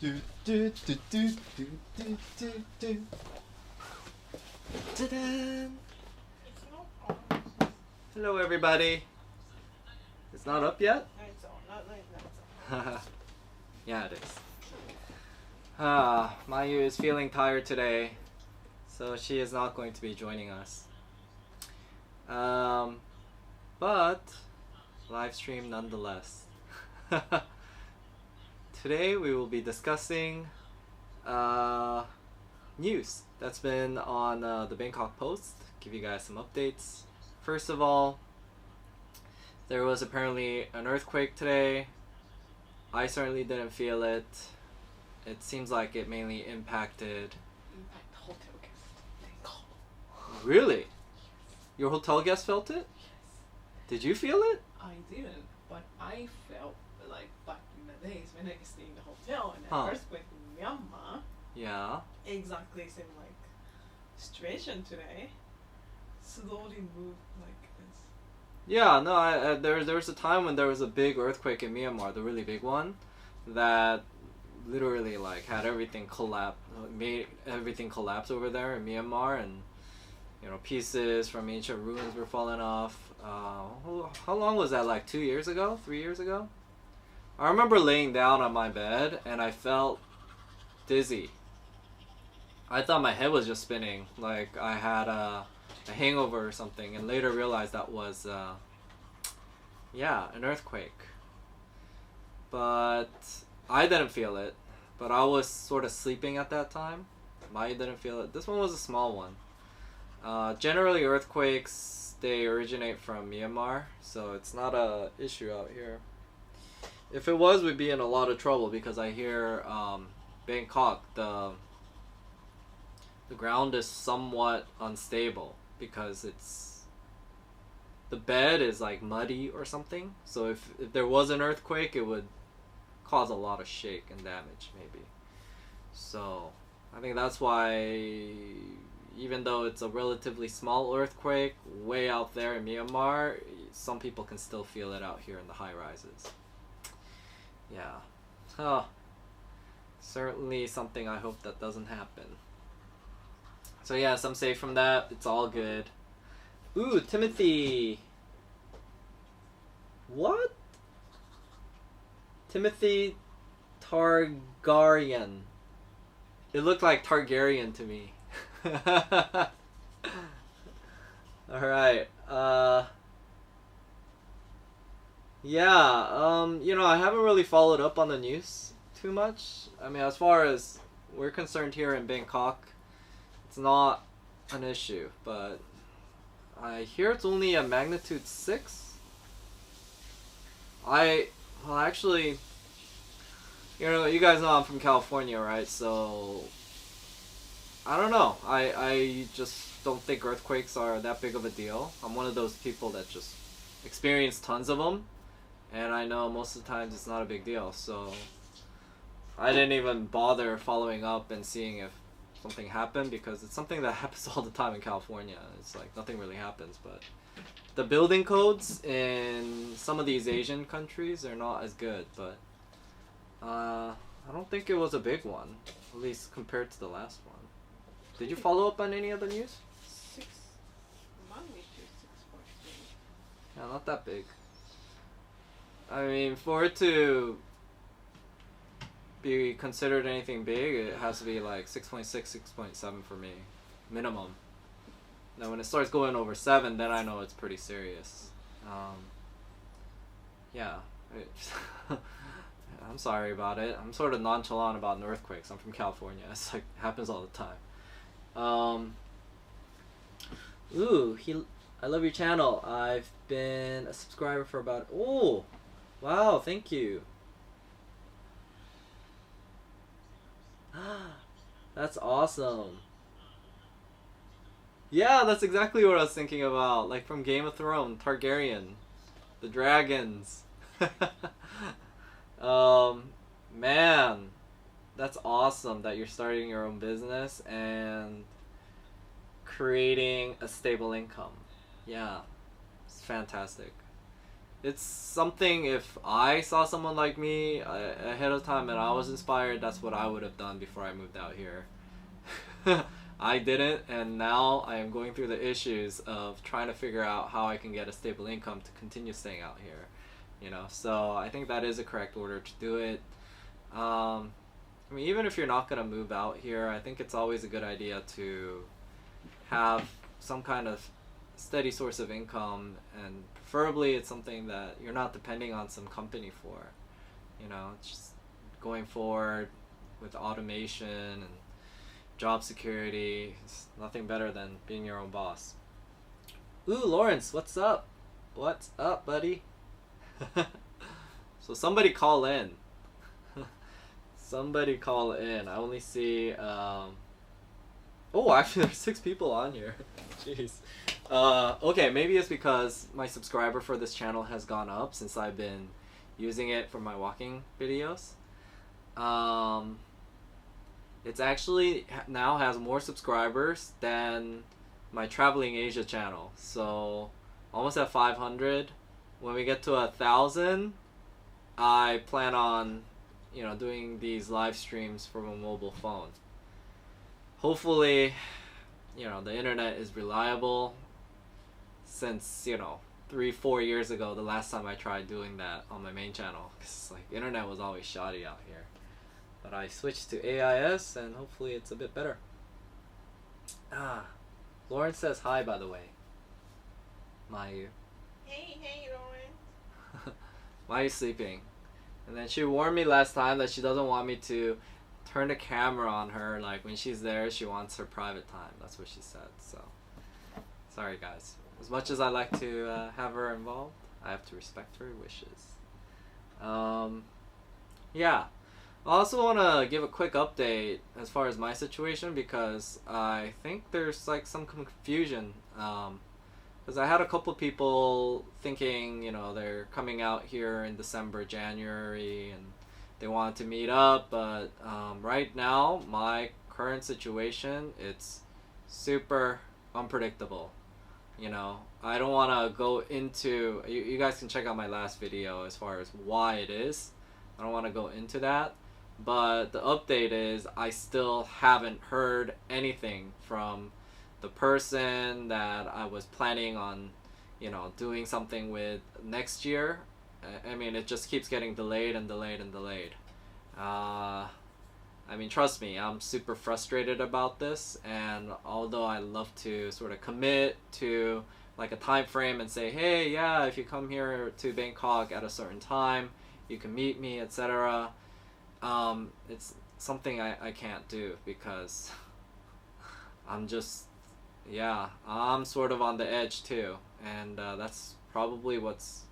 Do, do, do, do, do, do, do, do. Ta-da! Hello, everybody. It's not up yet? It's on, not like that's Yeah, it is. Mayu is feeling tired today, so she is not going to be joining us. But live stream nonetheless. Today we will be discussing news that's been on the Bangkok Post. Give you guys some updates. First of all, there was apparently an earthquake today. I certainly didn't feel it. It seems like it mainly impacted. impact hotel guest. Really? Your hotel guest felt it? Did you feel it? I didn't, but I felt like back in the days when I stayed in the hotel and Huh. the earthquake in Myanmar. Yeah. Exactly same like situation today. Slowly moved like this. Yeah, no, there was a time when there was a big earthquake in Myanmar, the really big one, that literally like had everything made everything collapse over there in Myanmar, and pieces from ancient ruins were falling off. How long was that? Like 2 years ago, 3 years ago? I remember laying down on my bed and I felt dizzy. I thought my head was just spinning, like I had a hangover or something, and later realized that was an earthquake. But I didn't feel it, but I was sort of sleeping at that time. I didn't feel it. This one was a small one. Generally earthquakes, they originate from Myanmar, so it's not a issue out here. If it was, we'd be in a lot of trouble, because I hear Bangkok, the ground is somewhat unstable because the bed is like muddy or something. So if there was an earthquake, it would cause a lot of shake and damage maybe. So I think that's why, even though it's a relatively small earthquake way out there in Myanmar, some people can still feel it out here in the high rises. Yeah. Certainly something I hope that doesn't happen. So yes, I'm safe from that. It's all good. Ooh, Timothy. What? Timothy Targaryen. It looked like Targaryen to me. Alright. I haven't really followed up on the news too much. I mean, as far as we're concerned here in Bangkok, it's not an issue, but I hear it's only a magnitude 6. Actually, you guys know I'm from California, right? So I don't know. I just don't think earthquakes are that big of a deal. I'm one of those people that just experience tons of them, and I know most of the times it's not a big deal. So I didn't even bother following up and seeing if something happened, because it's something that happens all the time in California. It's like nothing really happens, but the building codes in some of these Asian countries are not as good. But I don't think it was a big one, at least compared to the last one. Did you follow up on any other news? 6 magnitude 6.3. Yeah, not that big. I mean, for it to be considered anything big, it has to be like 6.6, 6.7 for me, minimum. Now when it starts going over 7, then I know it's pretty serious. I'm sorry about it. I'm sort of nonchalant about earthquakes. I'm from California. It's like, it happens all the time. I love your channel. I've been a subscriber for about, wow, thank you. That's awesome. Yeah, that's exactly what I was thinking about. Like from Game of Thrones, Targaryen. The dragons. Man. That's awesome that you're starting your own business and creating a stable income. Yeah. It's fantastic. it's something, if I saw someone like me ahead of time and I was inspired, that's what I would have done before I moved out here. I didn't, and now I am going through the issues of trying to figure out how I can get a stable income to continue staying out here. So I think that is a correct order to do it. I mean, even if you're not gonna move out here, I think it's always a good idea to have some kind of steady source of income, and preferably it's something that you're not depending on some company for. It's just going forward with automation and job security. It's nothing better than being your own boss. Ooh, Lawrence, what's up? What's up, buddy? So somebody call in. Somebody call in. I only see. Oh, actually, there's 6 people on here. Jeez. Okay, maybe it's because my subscriber for this channel has gone up since I've been using it for my walking videos. It's actually now has more subscribers than my Traveling Asia channel. So almost at 500. When we get to 1,000, I plan on doing these live streams from a mobile phone. Hopefully, the internet is reliable, since 3-4 years ago, the last time I tried doing that on my main channel, because internet was always shoddy out here. But I switched to AIS, and hopefully it's a bit better. Lauren says hi, by the way. Mayu. Hey, Lauren. Mayu's sleeping. And then she warned me last time that she doesn't want me to turn the camera on her. Like, when she's there, she wants her private time. That's what she said. So, sorry, guys. As much as I like to have her involved, I have to respect her wishes. Yeah. I also want to give a quick update as far as my situation, because I think there's some confusion. Because I had a couple people thinking, they're coming out here in December, January, and they wanted to meet up. But right now, my current situation, it's super unpredictable. I don't want to go into... You guys can check out my last video as far as why it is. I don't want to go into that. But the update is I still haven't heard anything from the person that I was planning on, doing something with next year. I mean, it just keeps getting delayed and delayed and delayed. I mean, trust me, I'm super frustrated about this, and although I love to sort of commit to a time frame and say, hey, yeah, if you come here to Bangkok at a certain time, you can meet me, etc. It's something I can't do, because I'm just... Yeah, I'm sort of on the edge too, and that's probably what's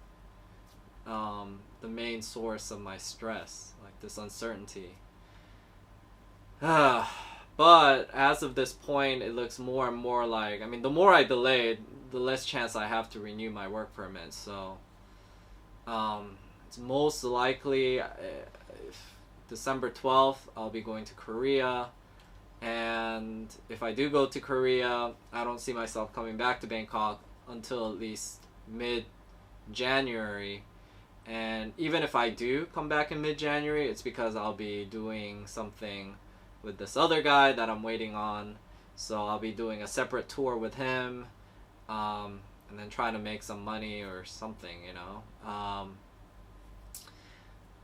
the main source of my stress, this uncertainty. But as of this point, it looks more and more like... I mean, the more I delay, the less chance I have to renew my work permit, so it's most likely December 12th, I'll be going to Korea. And if I do go to Korea, I don't see myself coming back to Bangkok until at least mid-January. And even if I do come back in mid-January, it's because I'll be doing something with this other guy that I'm waiting on. So I'll be doing a separate tour with him, and then trying to make some money or something,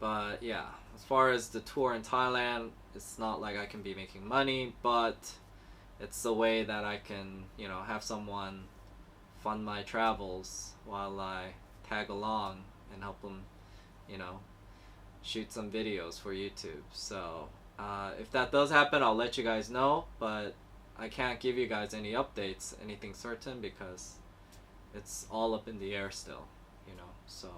But yeah, as far as the tour in Thailand, it's not like I can be making money, but it's a way that I can, have someone fund my travels while I tag along and help them, shoot some videos for YouTube. So if that does happen, I'll let you guys know, but I can't give you guys any updates, anything certain, because it's all up in the air still, So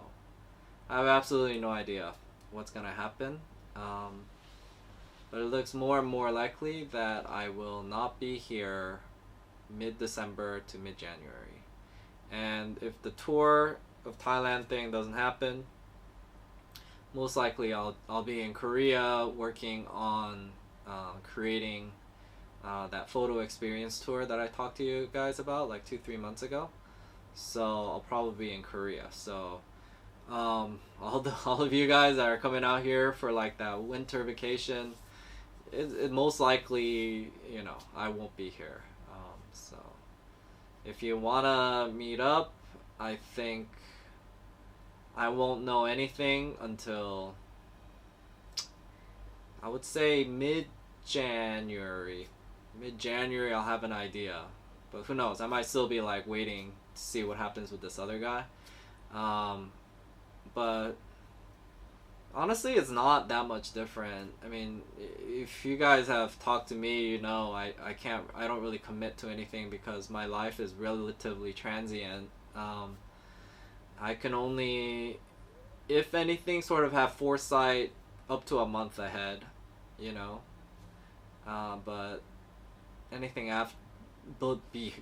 I have absolutely no idea what's gonna happen. But it looks more and more likely that I will not be here mid-December to mid-January. And if the tour of Thailand thing doesn't happen, most likely I'll be in Korea working on creating that photo experience tour that I talked to you guys about 2-3 months ago. So I'll probably be in Korea. So all of you guys that are coming out here for like that winter vacation, it most likely, I won't be here. So if you wanna meet up, I think I won't know anything until, I would say, January. Mid January, I'll have an idea. But who knows? I might still be like waiting to see what happens with this other guy. But honestly, it's not that much different. I mean, if you guys have talked to me, I don't really commit to anything because my life is relatively transient. I can only, if anything, sort of have foresight up to a month ahead, you know. But anything after, be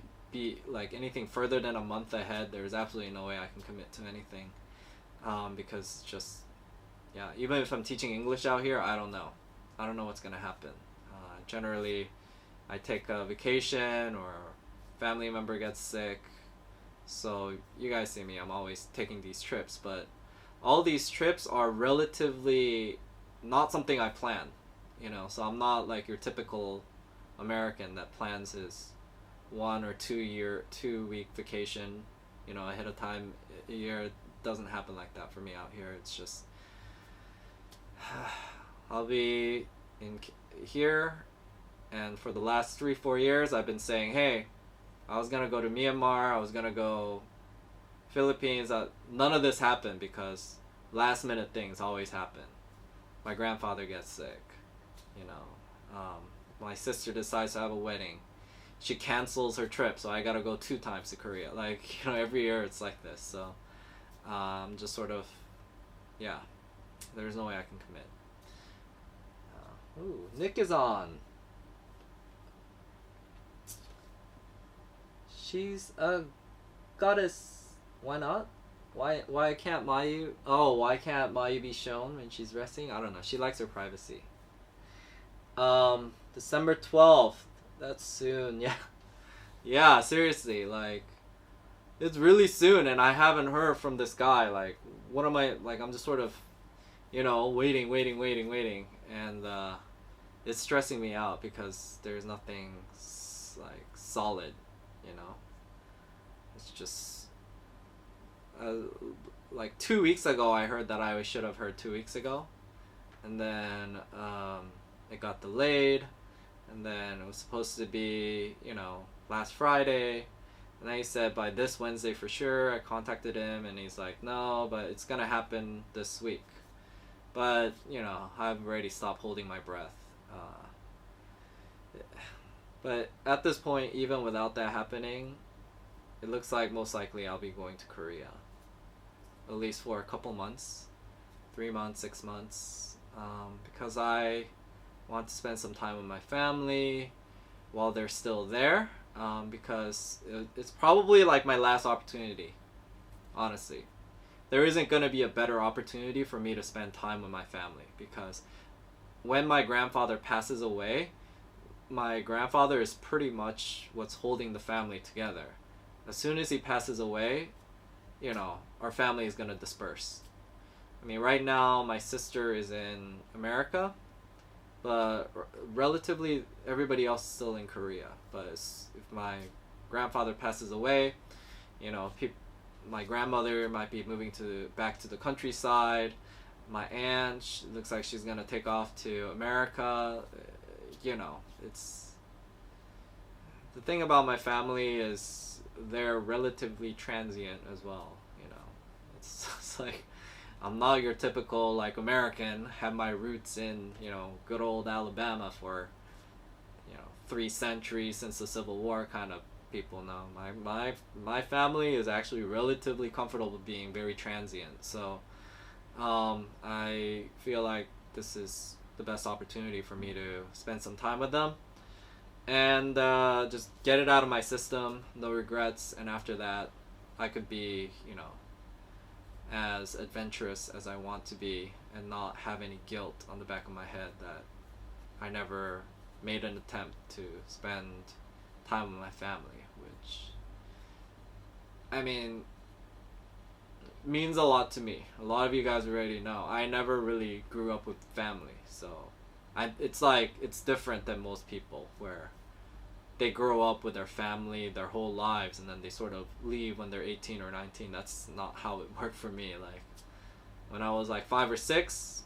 like anything further than a month ahead, there's absolutely no way I can commit to anything. Because just, yeah, even if I'm teaching English out here, I don't know. I don't know what's gonna happen. Generally, I take a vacation or family member gets sick. So you guys see me, I'm always taking these trips, but all these trips are relatively not something I plan, so I'm not like your typical American that plans his 2 week vacation, ahead of time a year. It doesn't happen like that for me out here. It's just I'll be in here, and for the last 3-4 years I've been saying, hey, I was gonna go to Myanmar, I was gonna go Philippines. None of this happened because last minute things always happen. My grandfather gets sick, my sister decides to have a wedding, she cancels her trip, so I gotta go 2 times to Korea. Like, every year it's like this. So just sort of, yeah, there's no way I can commit. Ooh, Nick is on. She's a goddess. Why not? Why can't Mayu? Oh, why can't Mayu be shown when she's resting? I don't know. She likes her privacy. December 12th. That's soon. Yeah. Yeah, seriously, like, it's really soon, and I haven't heard from this guy. Like, what am I, like, I'm just sort of, waiting, and it's stressing me out because there's nothing like solid, It's just like 2 weeks ago I heard that I should have heard 2 weeks ago, and then it got delayed, and then it was supposed to be last Friday, and then he said by this Wednesday for sure. I contacted him and he's like, no, but it's gonna happen this week. But I've already stopped holding my breath. But at this point, even without that happening, it looks like most likely I'll be going to Korea, at least for a couple months, 3 months, 6 months, because I want to spend some time with my family while they're still there, because it's probably like my last opportunity, honestly. There isn't going to be a better opportunity for me to spend time with my family, because when my grandfather passes away, my grandfather is pretty much what's holding the family together. As soon as he passes away, our family is going to disperse. I mean, right now my sister is in America, but relatively everybody else is still in Korea. But if my grandfather passes away, my grandmother might be moving back to the countryside. My aunt looks like she's gonna take off to America. It's, the thing about my family is they're relatively transient as well. It's like, I'm not your typical like American, have my roots in good old Alabama for 3 centuries since the Civil War kind of people. No, my family is actually relatively comfortable being very transient. So I feel like this is the best opportunity for me to spend some time with them and just get it out of my system, no regrets, and after that I could be as adventurous as I want to be and not have any guilt on the back of my head that I never made an attempt to spend time with my family, which, I mean, means a lot to me. A lot of you guys already know. I never really grew up with family, so it's like it's different than most people where they grow up with their family their whole lives and then they sort of leave when they're 18 or 19. That's not how it worked for me. Like when I was like 5 or 6,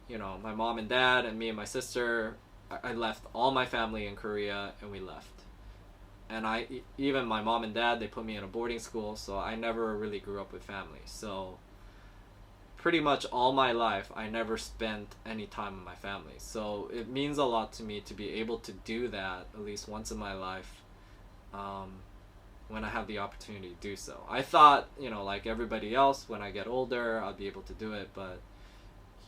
you know, my mom and dad and me and my sister, I left all my family in Korea and we left. And even my mom and dad, they put me in a boarding school, so I never really grew up with family. So pretty much all my life, I never spent any time with my family. So it means a lot to me to be able to do that at least once in my life, when I have the opportunity to do so. I thought, you know, like everybody else, when I get older, I'll be able to do it, but,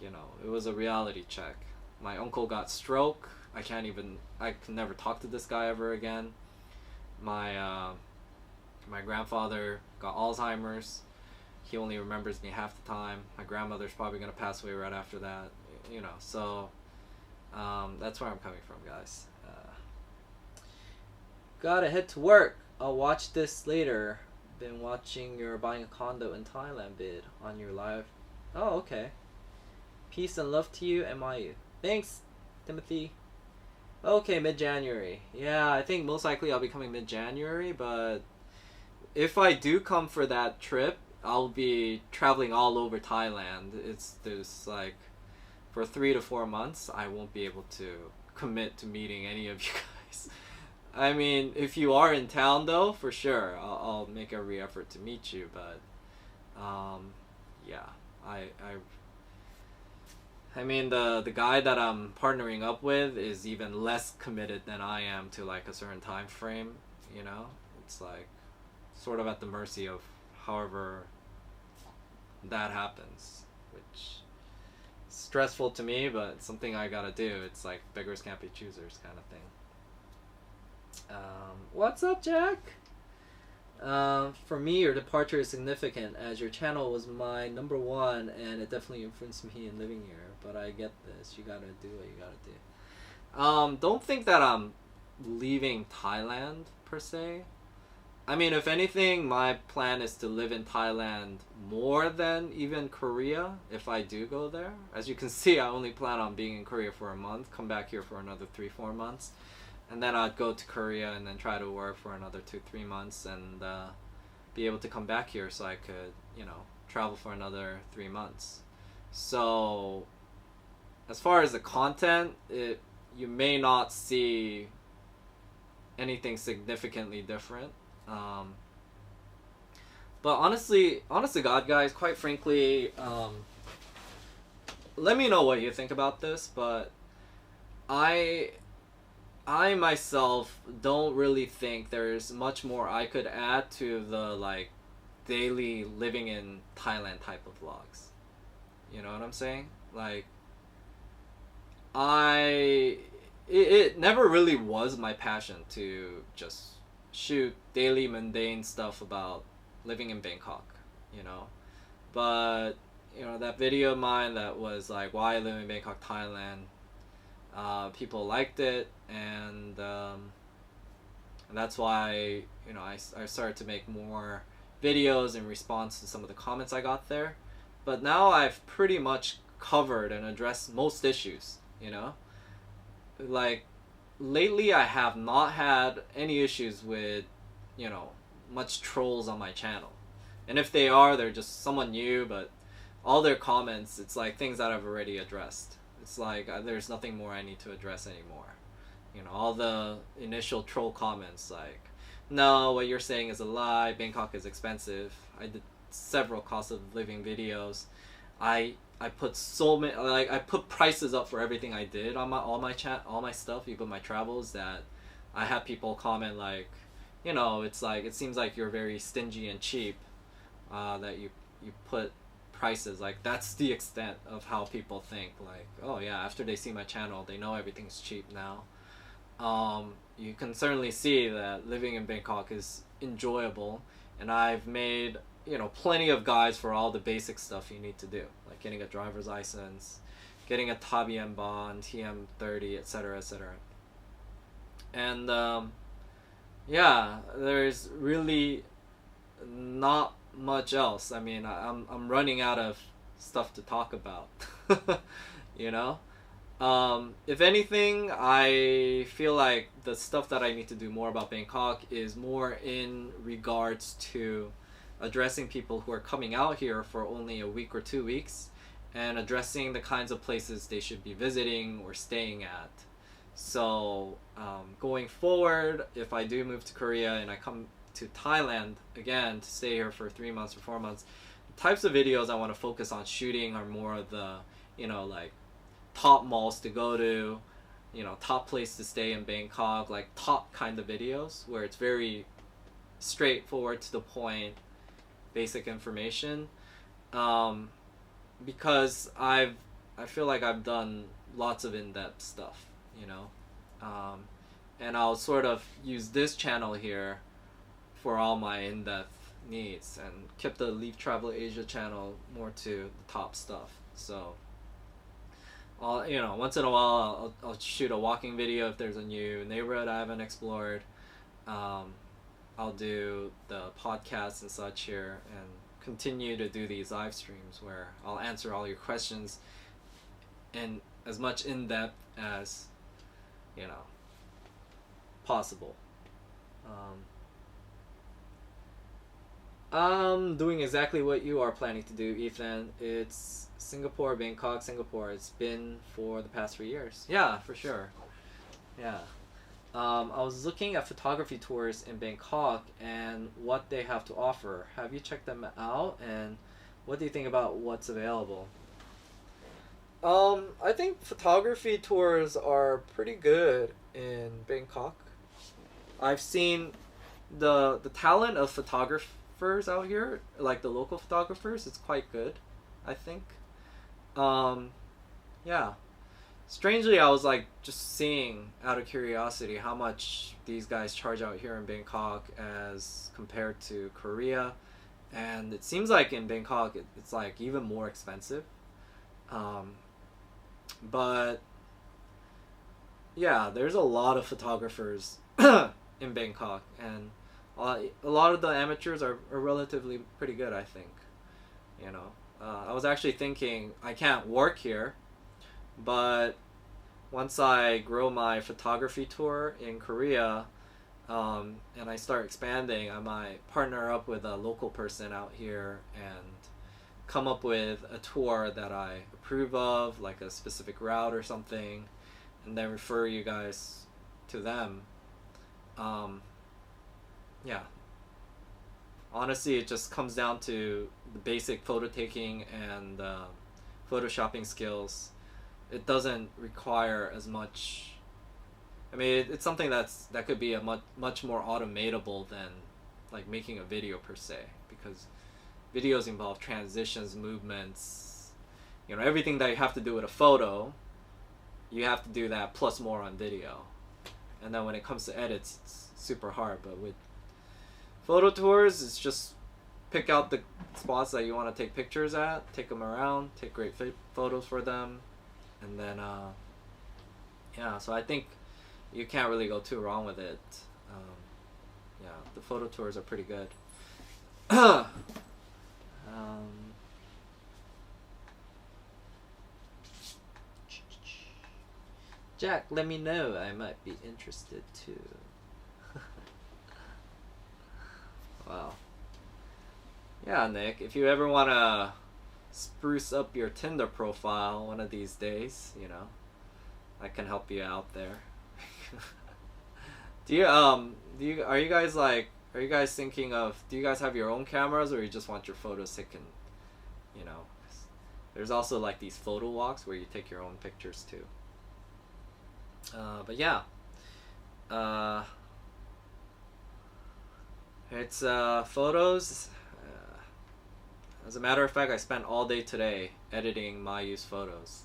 you know, it was a reality check. My uncle got stroke. I can never talk to this guy ever again. My grandfather got Alzheimer's. He only remembers me half the time. My grandmother's probably gonna pass away right after that. You know, so that's where I'm coming from, guys. Gotta head to work. I'll watch this later. Been watching your buying a condo in Thailand vid on your live. Oh, okay. Peace and love to you, MIU. Thanks, Timothy. Okay, mid-January. Yeah, I think most likely I'll be coming mid-January, but if I do come for that trip, I'll be traveling all over Thailand. There's like, for 3 to 4 months, I won't be able to commit to meeting any of you guys. I mean, if you are in town though, for sure, I'll make every effort to meet you, but, yeah, I mean, the guy that I'm partnering up with is even less committed than I am to like a certain time frame, you know? It's like sort of at the mercy of however that happens, which is stressful to me, but it's something I gotta do. It's like beggars can't be choosers kind of thing. What's up, Jack? For me, your departure is significant as your channel was my number one and it definitely influenced me in living here. But I get this. You gotta do what you gotta do. Don't think that I'm leaving Thailand per se. I mean, if anything, my plan is to live in Thailand more than even Korea if I do go there. As you can see, I only plan on being in Korea for a month, come back here for another 3-4 months. And then I'd go to Korea and then try to work for another 2-3 months and be able to come back here so I could, you know, travel for another 3 months. So, as far as the content, you may not see anything significantly different. But honest to God, guys, quite frankly, let me know what you think about this, but I myself don't really think there's much more I could add to the like daily living in Thailand type of vlogs. You know what I'm saying? Like it never really was my passion to just shoot daily mundane stuff about living in Bangkok, you know. But you know, that video of mine that was like why I live in Bangkok, Thailand, people liked it, and that's why, you know, I started to make more videos in response to some of the comments I got there. But now I've pretty much covered and addressed most issues, you know. Like lately I have not had any issues with, you know, much trolls on my channel. And if they are, they're just someone new, but all their comments, it's like things that I've already addressed. It's like there's nothing more I need to address anymore. You know, all the initial troll comments like, no, what you're saying is a lie, Bangkok is expensive. I did several cost of living videos. I put so many, like I put prices up for everything I did on all my stuff, even my travels, that I had people comment like, you know, it's like it seems like you're very stingy and cheap, that you put prices, like that's the extent of how people think, like, oh yeah, after they see my channel they know everything's cheap now. You can certainly see that living in Bangkok is enjoyable, and I've made, you know, plenty of guides for all the basic stuff you need to do, like getting a driver's license, getting a Tabien bond, TM30, etc., etc. And yeah, there's really not much else. I mean, I'm running out of stuff to talk about. you know. If anything, I feel like the stuff that I need to do more about Bangkok is more in regards to addressing people who are coming out here for only a week or 2 weeks and addressing the kinds of places they should be visiting or staying at. So, going forward, if I do move to Korea and I come to Thailand again to stay here for 3 months or 4 months, the types of videos I want to focus on shooting are more of the, like top malls to go to, top place to stay in Bangkok, like top kind of videos where it's very straightforward to the point, basic information. Because I feel like I've done lots of in-depth stuff, and I'll sort of use this channel here for all my in-depth needs and keep the Leaf Travel Asia channel more to the top stuff. So once in a while I'll shoot a walking video if there's a new neighborhood I haven't explored. I'll do the podcasts and such here and continue to do these live streams where I'll answer all your questions in as much in depth as possible. I'm doing exactly what you are planning to do, Ethan. It's Singapore, Bangkok, Singapore. It's been for the past 3 years. Yeah, for sure. Yeah. I was looking at photography tours in Bangkok and what they have to offer. Have you checked them out? And what do you think about what's available? I think photography tours are pretty good in Bangkok. I've seen the talent of photographers out here, like the local photographers. It's quite good, I think. Yeah. Strangely, I was like just seeing out of curiosity how much these guys charge out here in Bangkok as compared to Korea, and it seems like in Bangkok it's like even more expensive. But yeah, there's a lot of photographers in Bangkok, and a lot of the amateurs are relatively pretty good, I think. I was actually thinking I can't work here, but once I grow my photography tour in Korea, and I start expanding, I might partner up with a local person out here and come up with a tour that I approve of, like a specific route or something, and then refer you guys to them. Yeah. Honestly, it just comes down to the basic photo taking and photoshopping skills. It doesn't require as much. I mean, it's something that could be a much more automatable than like making a video per se, because videos involve transitions, movements, everything that you have to do with a photo. You have to do that plus more on video, and then when it comes to edits, it's super hard. But with photo tours, it's just pick out the spots that you want to take pictures at, take them around, take great photos for them, and then yeah. So I think you can't really go too wrong with it. Yeah, the photo tours are pretty good. Jack, let me know. I might be interested too. Wow. Yeah, Nick, if you ever want to spruce up your Tinder profile one of these days, I can help you out there. Are you guys thinking of, do you guys have your own cameras, or you just want your photos taken, there's also like these photo walks where you take your own pictures too. But yeah, it's photos. As a matter of fact, I spent all day today editing my use photos.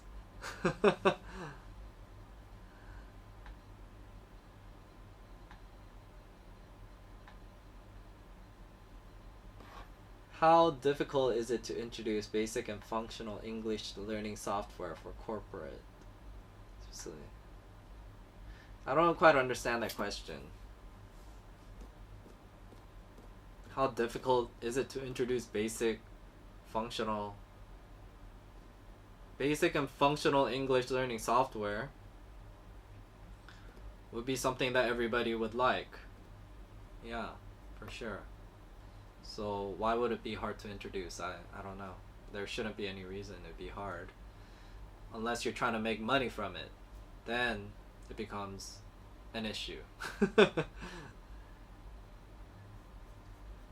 How difficult is it to introduce basic and functional English learning software for corporate? I don't quite understand that question. How difficult is it to introduce functional, basic and functional English learning software? Would be something that everybody would like. Yeah, for sure. So why would it be hard to introduce? I don't know. There shouldn't be any reason it'd be hard. Unless you're trying to make money from it. Then it becomes an issue.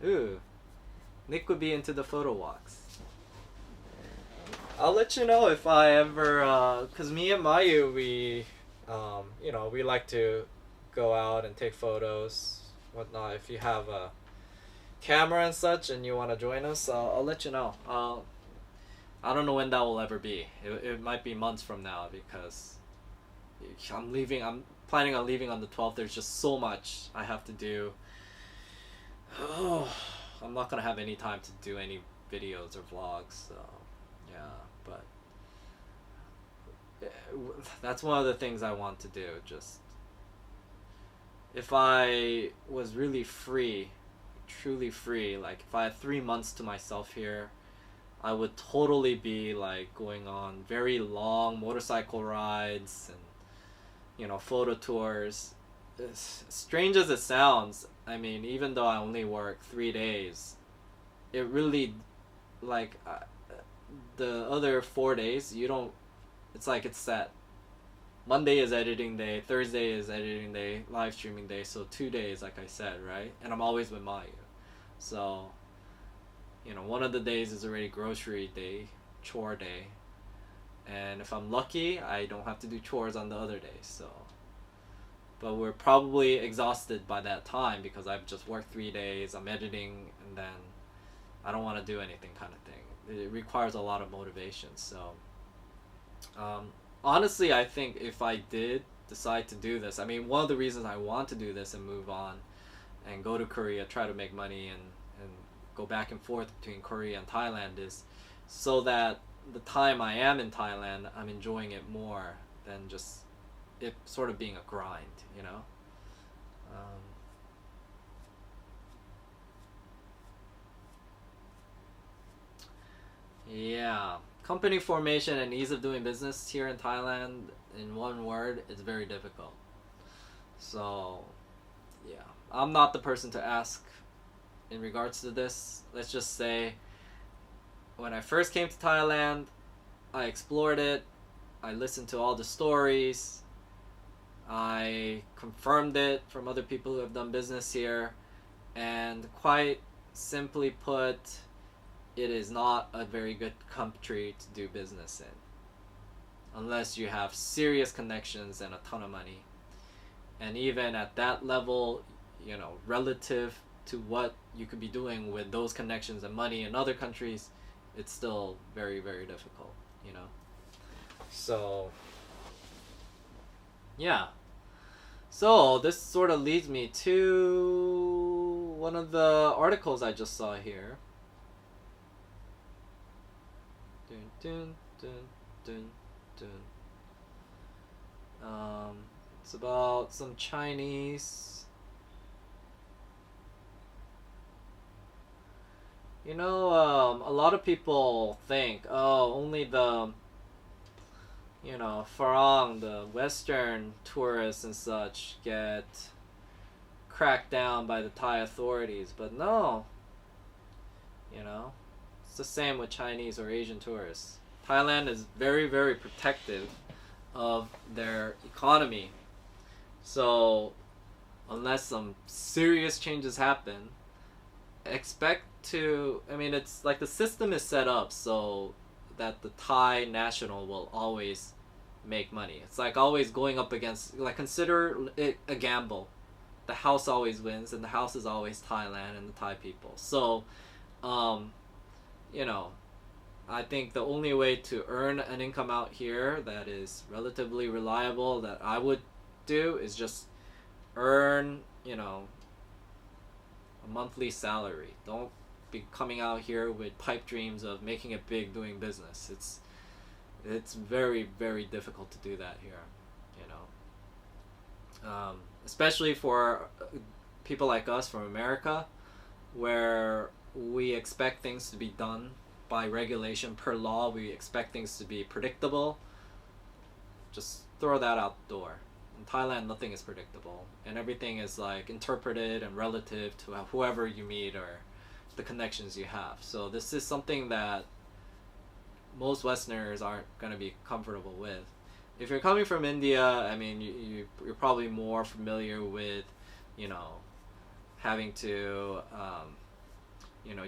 Ooh. Nick would be into the photo walks. I'll let you know if I ever, cause me and Mayu, we like to go out and take photos, whatnot. If you have a camera and such, and you want to join us, I'll let you know. I don't know when that will ever be. It might be months from now because I'm leaving. I'm planning on leaving on the 12th. There's just so much I have to do. Oh, I'm not gonna have any time to do any videos or vlogs. So, yeah, but that's one of the things I want to do. Just if I was really free, truly free, like if I had 3 months to myself here, I would totally be like going on very long motorcycle rides and photo tours. As strange as it sounds, I mean, even though I only work 3 days, it really, like, the other 4 days, you don't, it's like it's set. Monday is editing day, Thursday is editing day, live streaming day, so 2 days, like I said, right? And I'm always with Mayu. So, one of the days is already grocery day, chore day. And if I'm lucky, I don't have to do chores on the other days, so. But we're probably exhausted by that time because I've just worked 3 days, I'm editing, and then I don't want to do anything kind of thing. It requires a lot of motivation, so. Honestly, I think if I did decide to do this, I mean, one of the reasons I want to do this and move on and go to Korea, try to make money and go back and forth between Korea and Thailand is so that the time I am in Thailand, I'm enjoying it more than just it sort of being a grind, Yeah. Company formation and ease of doing business here in Thailand, in one word, is very difficult. So, yeah. I'm not the person to ask in regards to this. Let's just say when I first came to Thailand, I explored it. I listened to all the stories. I confirmed it from other people who have done business here. And quite simply put, it is not a very good country to do business in. Unless you have serious connections and a ton of money. And even at that level, relative to what you could be doing with those connections and money in other countries, it's still very, very difficult, So, yeah. So, this sort of leads me to one of the articles I just saw here. Dun, dun, dun, dun, dun. It's about some Chinese. A lot of people think, oh, only the, Farang, the Western tourists and such, get cracked down by the Thai authorities. But no, it's the same with Chinese or Asian tourists. Thailand is very, very protective of their economy. So, unless some serious changes happen, it's like the system is set up so that the Thai national will always make money. It's like always going up against, like, consider it a gamble. The house always wins, and the house is always Thailand and the Thai people. So, I think the only way to earn an income out here that is relatively reliable that I would do is just earn, a monthly salary. Don't be coming out here with pipe dreams of making it big doing business. It's very, very difficult to do that here, especially for people like us from America. where we expect things to be done by regulation per law. We expect things to be predictable. Just throw that out the door. In Thailand, nothing is predictable, and everything is like interpreted and relative to whoever you meet or the connections you have. So this is something that most Westerners aren't going to be comfortable with. If you're coming from India, I mean, you're probably more familiar with, you know, having to,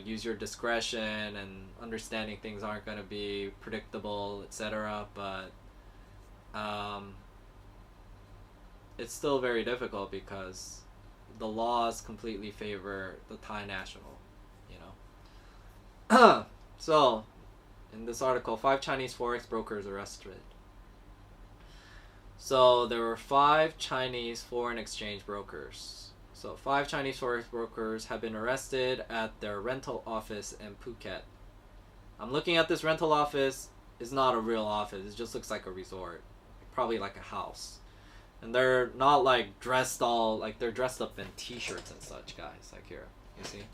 use your discretion and understanding things aren't going to be predictable, etc. But it's still very difficult because the laws completely favor the Thai national, you know. So, in this article, 5 Chinese forex brokers arrested. So there were 5 Chinese foreign exchange brokers. So 5 Chinese forex brokers have been arrested at their rental office in Phuket. I'm looking at this rental office. It's not a real office. It just looks like a resort. Probably like a house. And they're not like dressed all, like they're dressed up in t-shirts and such, guys. Like here, you see?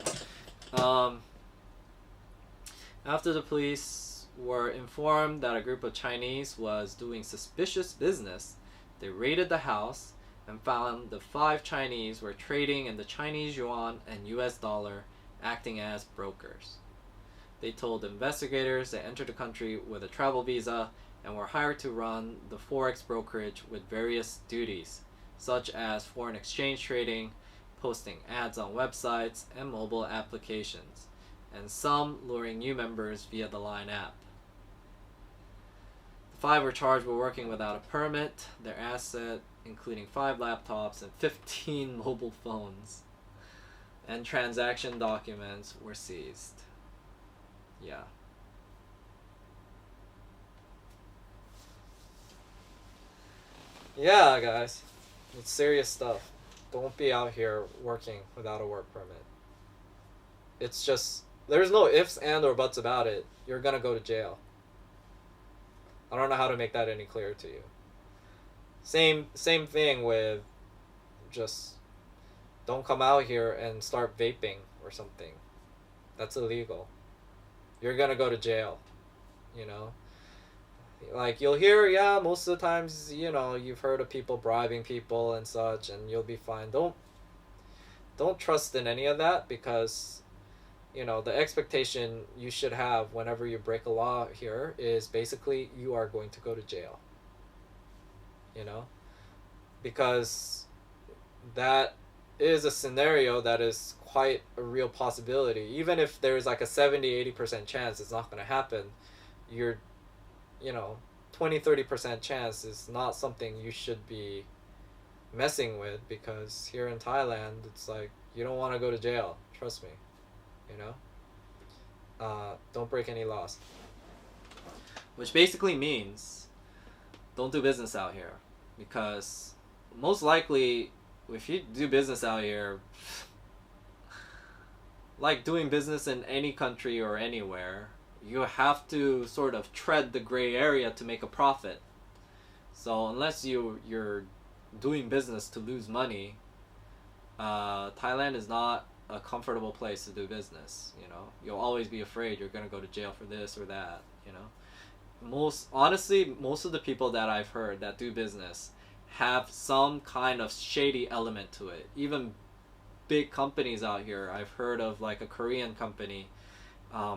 After the police were informed that a group of Chinese was doing suspicious business, they raided the house and found the 5 Chinese were trading in the Chinese yuan and US dollar, acting as brokers. They told investigators they entered the country with a travel visa and were hired to run the forex brokerage with various duties, such as foreign exchange trading, posting ads on websites and mobile applications, and some luring new members via the Line app. The 5 were charged with working without a permit. Their asset, including 5 laptops and 15 mobile phones, and transaction documents were seized. Yeah. Yeah, guys. It's serious stuff. Don't be out here working without a work permit. It's just, there's no ifs and or buts about it. You're gonna go to jail. I don't know how to make that any clearer to you. Same thing with just don't come out here and start vaping or something. That's illegal. You're gonna go to jail, you know? Like, you'll hear, yeah, most of the times, you've heard of people bribing people and such, and you'll be fine. Don't trust in any of that, because, the expectation you should have whenever you break a law here is basically you are going to go to jail. Because that is a scenario that is quite a real possibility. Even if there's like a 70-80% chance it's not going to happen, you're 20-30% chance is not something you should be messing with, because here in Thailand it's like you don't want to go to jail, trust me. Don't break any laws, which basically means don't do business out here, because most likely if you do business out here, like doing business in any country or anywhere, you have to sort of tread the gray area to make a profit. So unless you're doing business to lose money, Thailand is not a comfortable place to do business. You'll always be afraid you're gonna go to jail for this or that. Most of the people that I've heard that do business have some kind of shady element to it. Even big companies out here, I've heard of like a Korean company.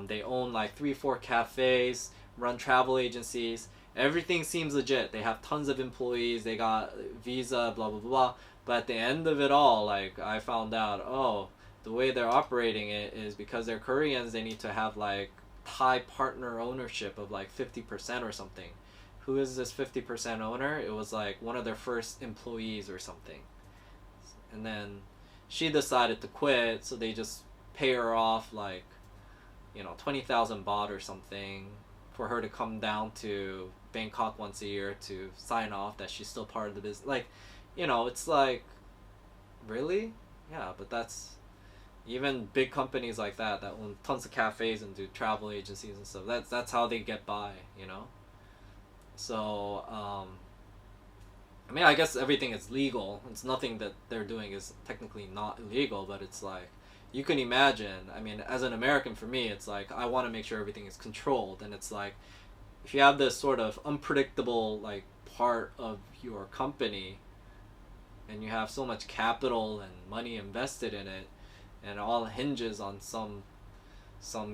They own like 3-4 cafes, run travel agencies. Everything seems legit. They have tons of employees. They got visa, blah, blah, blah. But at the end of it all, like, I found out, the way they're operating it is because they're Koreans, they need to have like Thai partner ownership of like 50% or something. Who is this 50% owner? It was like one of their first employees or something. And then she decided to quit, so they just pay her off like 20,000 baht or something for her to come down to Bangkok once a year to sign off that she's still part of the business. Like, it's like, really? Yeah, but that's even big companies like that own tons of cafes and do travel agencies and stuff. That's how they get by. So I guess everything is legal. It's nothing that they're doing is technically not illegal, but it's like you can imagine, I mean, as an American, for me, it's like I want to make sure everything is controlled, and it's like if you have this sort of unpredictable like part of your company, and you have so much capital and money invested in it, and it all hinges on some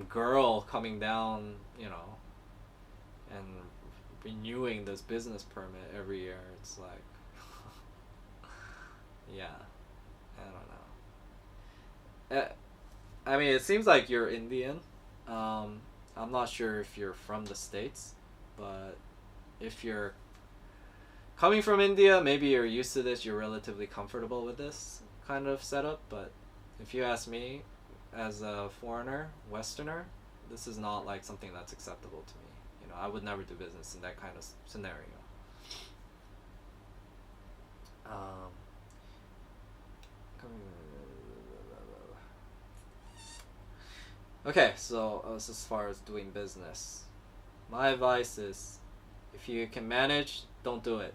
girl coming down, you know, and renewing this business permit every year. It's like, yeah, I don't know. I mean, it seems like you're Indian. I'm not sure if you're from the States, but if you're coming from India, maybe you're used to this, you're relatively comfortable with this kind of setup, but if you ask me, as a foreigner, Westerner, this is not like something that's acceptable to me. You know, I would never do business in that kind of scenario. Um, okay, so as far as doing business, my advice is if you can manage, don't do it.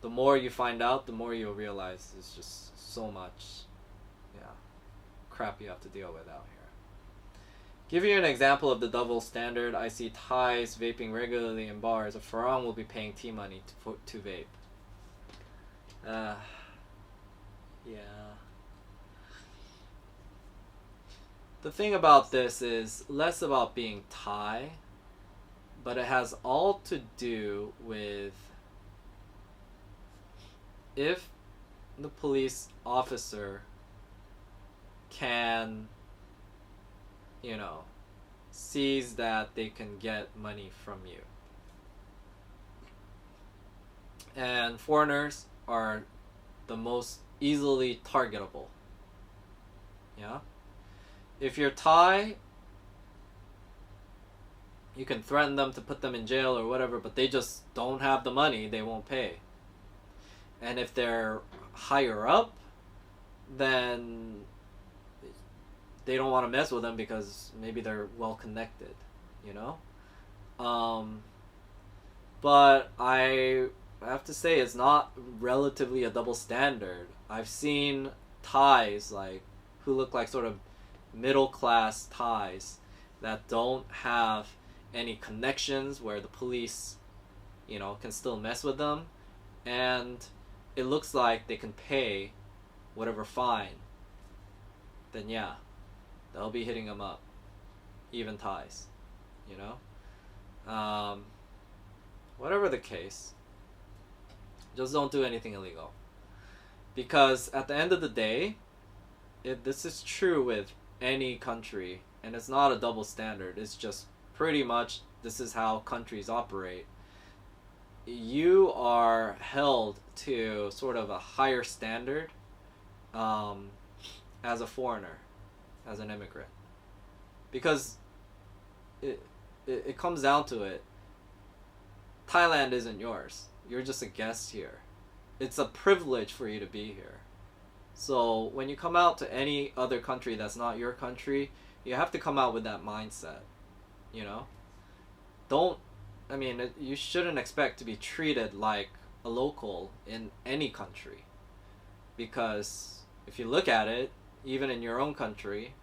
The more you find out, the more you'll realize there's just so much, yeah, crap you have to deal with out here. Give you an example of the double standard. I see Thais vaping regularly in bars. A Farang will be paying tea money to vape. Yeah. The thing about this is less about being Thai, but it has all to do with if the police officer can, you know, sees that they can get money from you. And foreigners are the most easily targetable. Yeah? If you're Thai, you can threaten them to put them in jail or whatever, but they just don't have the money, they won't pay. And if they're higher up, then they don't want to mess with them because maybe they're well connected, you know? But I have to say it's not relatively a double standard. I've seen Thais like who look like sort of middle class Thais that don't have any connections where the police, you know, can still mess with them, and it looks like they can pay whatever fine, then yeah, they'll be hitting them up. Even Thais, you know? Whatever the case, just don't do anything illegal. Because at the end of the day, this is true with any country, and it's not a double standard, it's just pretty much this is how countries operate. You are held to sort of a higher standard as a foreigner, as an immigrant. Because it comes down to it. Thailand isn't yours. You're just a guest here. It's a privilege for you to be here. So when you come out to any other country that's not your country, you have to come out with that mindset, you know? You shouldn't expect to be treated like a local in any country. Because if you look at it, even in your own country,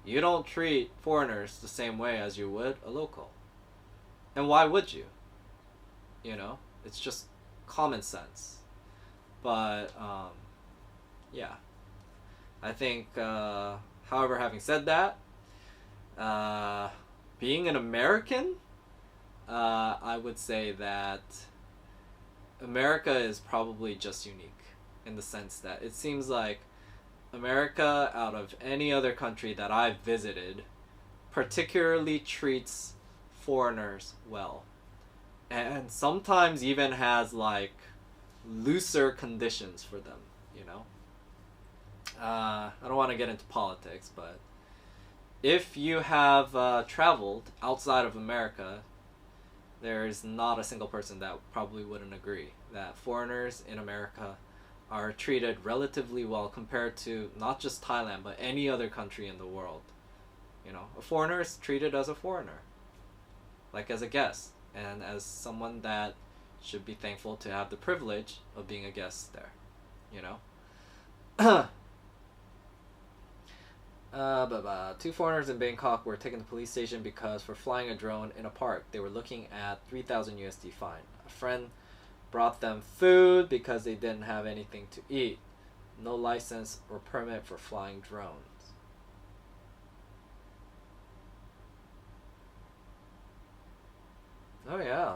you don't treat foreigners the same way as you would a local. And why would you? You know? It's just common sense. But, yeah. I think, however, having said that, being an American, I would say that America is probably just unique in the sense that it seems like America, out of any other country that I've visited, particularly treats foreigners well. And sometimes even has like looser conditions for them, you know? I don't want to get into politics, but if you have traveled outside of America, there's not a single person that probably wouldn't agree that foreigners in America are treated relatively well compared to not just Thailand, but any other country in the world. You know, a foreigner is treated as a foreigner, like as a guest, and as someone that should be thankful to have the privilege of being a guest there, you know? Two foreigners in Bangkok were taken to the police station because for flying a drone in a park. They were looking at 3,000 USD fine. A friend brought them food because they didn't have anything to eat. No license or permit for flying drones. Oh yeah.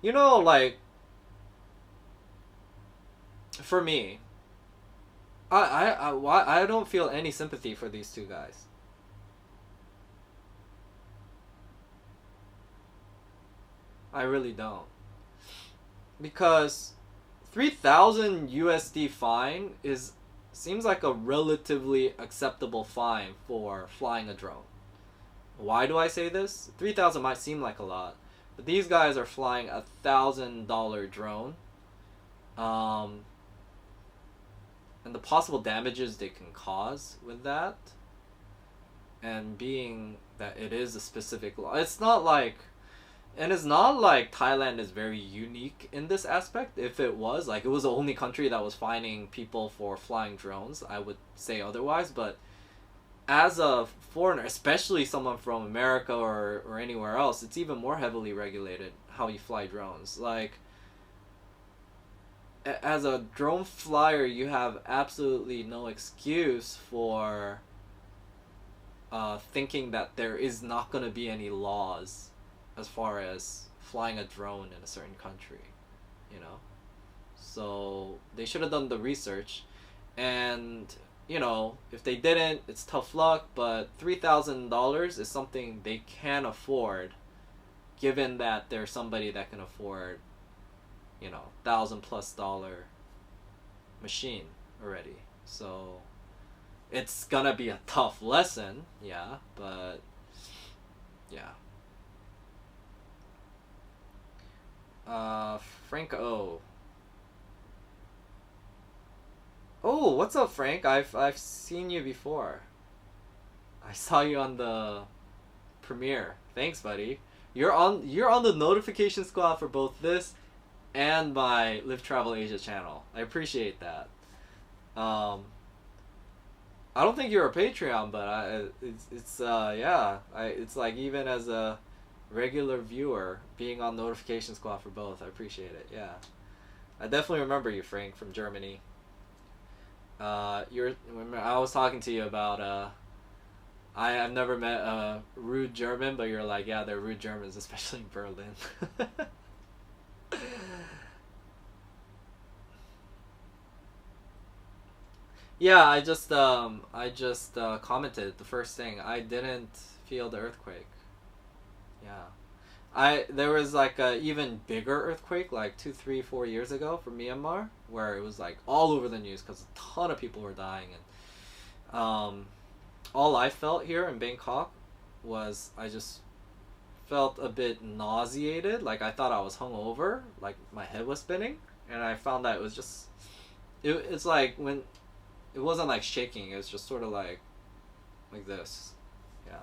You know, like for me, I don't feel any sympathy for these two guys. I really don't. Because 3,000 USD fine is seems like a relatively acceptable fine for flying a drone. Why do I say this? 3,000 might seem like a lot, but these guys are flying $1,000 drone. Um, and the possible damages they can cause with that, and being that it is a specific law, it's not like Thailand is very unique in this aspect. If it was, like, it was the only country that was fining people for flying drones, I would say otherwise. But as a foreigner, especially someone from America or anywhere else, it's even more heavily regulated how you fly drones. Like, as a drone flyer, you have absolutely no excuse for thinking that there is not going to be any laws as far as flying a drone in a certain country, you know? So they should have done the research, and if they didn't, it's tough luck, but $3,000 is something they can afford, given that they're somebody that can afford, $1,000+ machine already. So it's gonna be a tough lesson, yeah, but yeah. Frank O. Oh, what's up, Frank? I've seen you before. I saw you on the premiere. Thanks, buddy. You're on the notification squad for both this and my Live Travel Asia channel. I appreciate that. Um, I don't think you're a Patreon, but it's yeah. It's like, even as a regular viewer, being on notification squad for both, I appreciate it. Yeah, I definitely remember you, Frank, from Germany. Remember, I was talking to you about I've never met a rude German, but you're like, yeah, they're rude Germans, especially in Berlin. Yeah, I just commented the first thing. I didn't feel the earthquake. Yeah. There was like a even bigger earthquake like 2, 3, 4 years ago from Myanmar, where it was like all over the news because a ton of people were dying. And all I felt here in Bangkok was I just felt a bit nauseated. Like, I thought I was hungover, like my head was spinning, and I found that it was just it's like when it wasn't like shaking. It was just sort of like this. Yeah.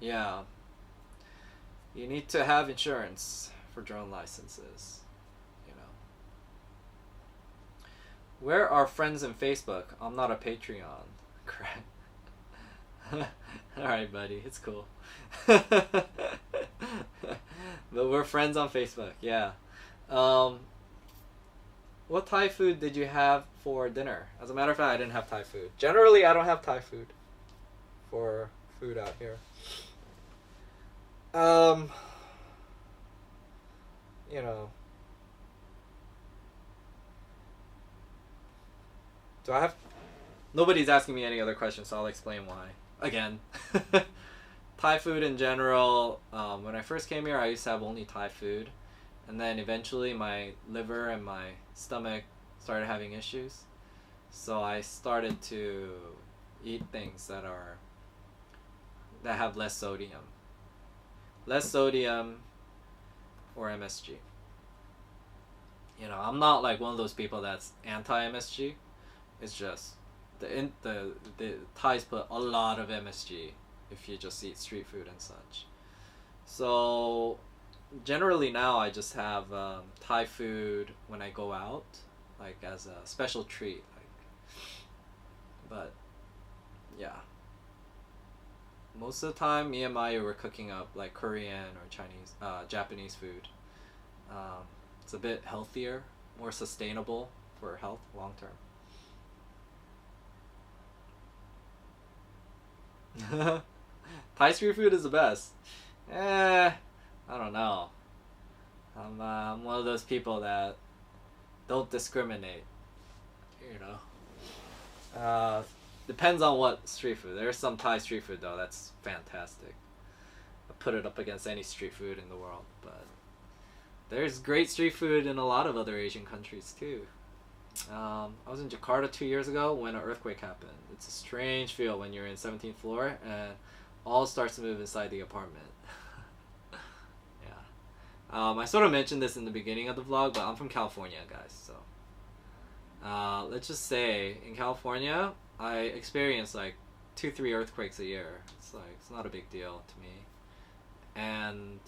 Yeah. You need to have insurance for drone licenses. You know. Where are friends in Facebook? I'm not a Patreon. Correct. Alright, buddy. It's cool. But we're friends on Facebook. Yeah. Um, what Thai food did you have for dinner? As a matter of fact, I didn't have Thai food. Generally, I don't have Thai food for food out here. Um, you know, do I have? Nobody's asking me any other questions, so I'll explain why. Again, Thai food in general. When I first came here, I used to have only Thai food, and then eventually my liver and my stomach started having issues, so I started to eat things that have less sodium or MSG. I'm not like one of those people that's anti MSG. It's just the Thais put a lot of MSG if you just eat street food and such. So generally now I just have Thai food when I go out, like as a special treat. But yeah, most of the time, me and Maya were cooking up like Korean or Chinese, Japanese food. Um, it's a bit healthier, more sustainable for health long term. Thai street food is the best. I don't know. I'm one of those people that don't discriminate. You know. Depends on what street food. There's some Thai street food though that's fantastic. I put it up against any street food in the world, but there's great street food in a lot of other Asian countries too. I was in Jakarta 2 years ago when an earthquake happened. It's a strange feel when you're in 17th floor and all starts to move inside the apartment. Yeah. I sort of mentioned this in the beginning of the vlog, but I'm from California, guys. So let's just say in California, I experience like 2-3 earthquakes a year. It's not a big deal to me. And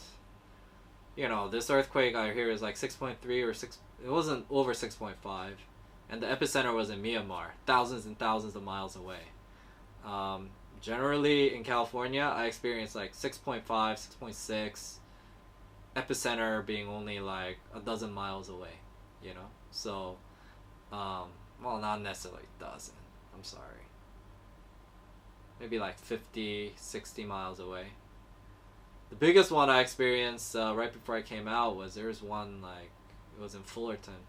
this earthquake I hear is like 6.3 or 6. It wasn't over 6.5, and the epicenter was in Myanmar, thousands and thousands of miles away. Generally in California, I experienced like 6.5, 6.6, epicenter being only like a dozen miles away. So, well, not necessarily dozen. I'm sorry. Maybe like 50, 60 miles away. The biggest one I experienced right before I came out was there was one like it was in Fullerton.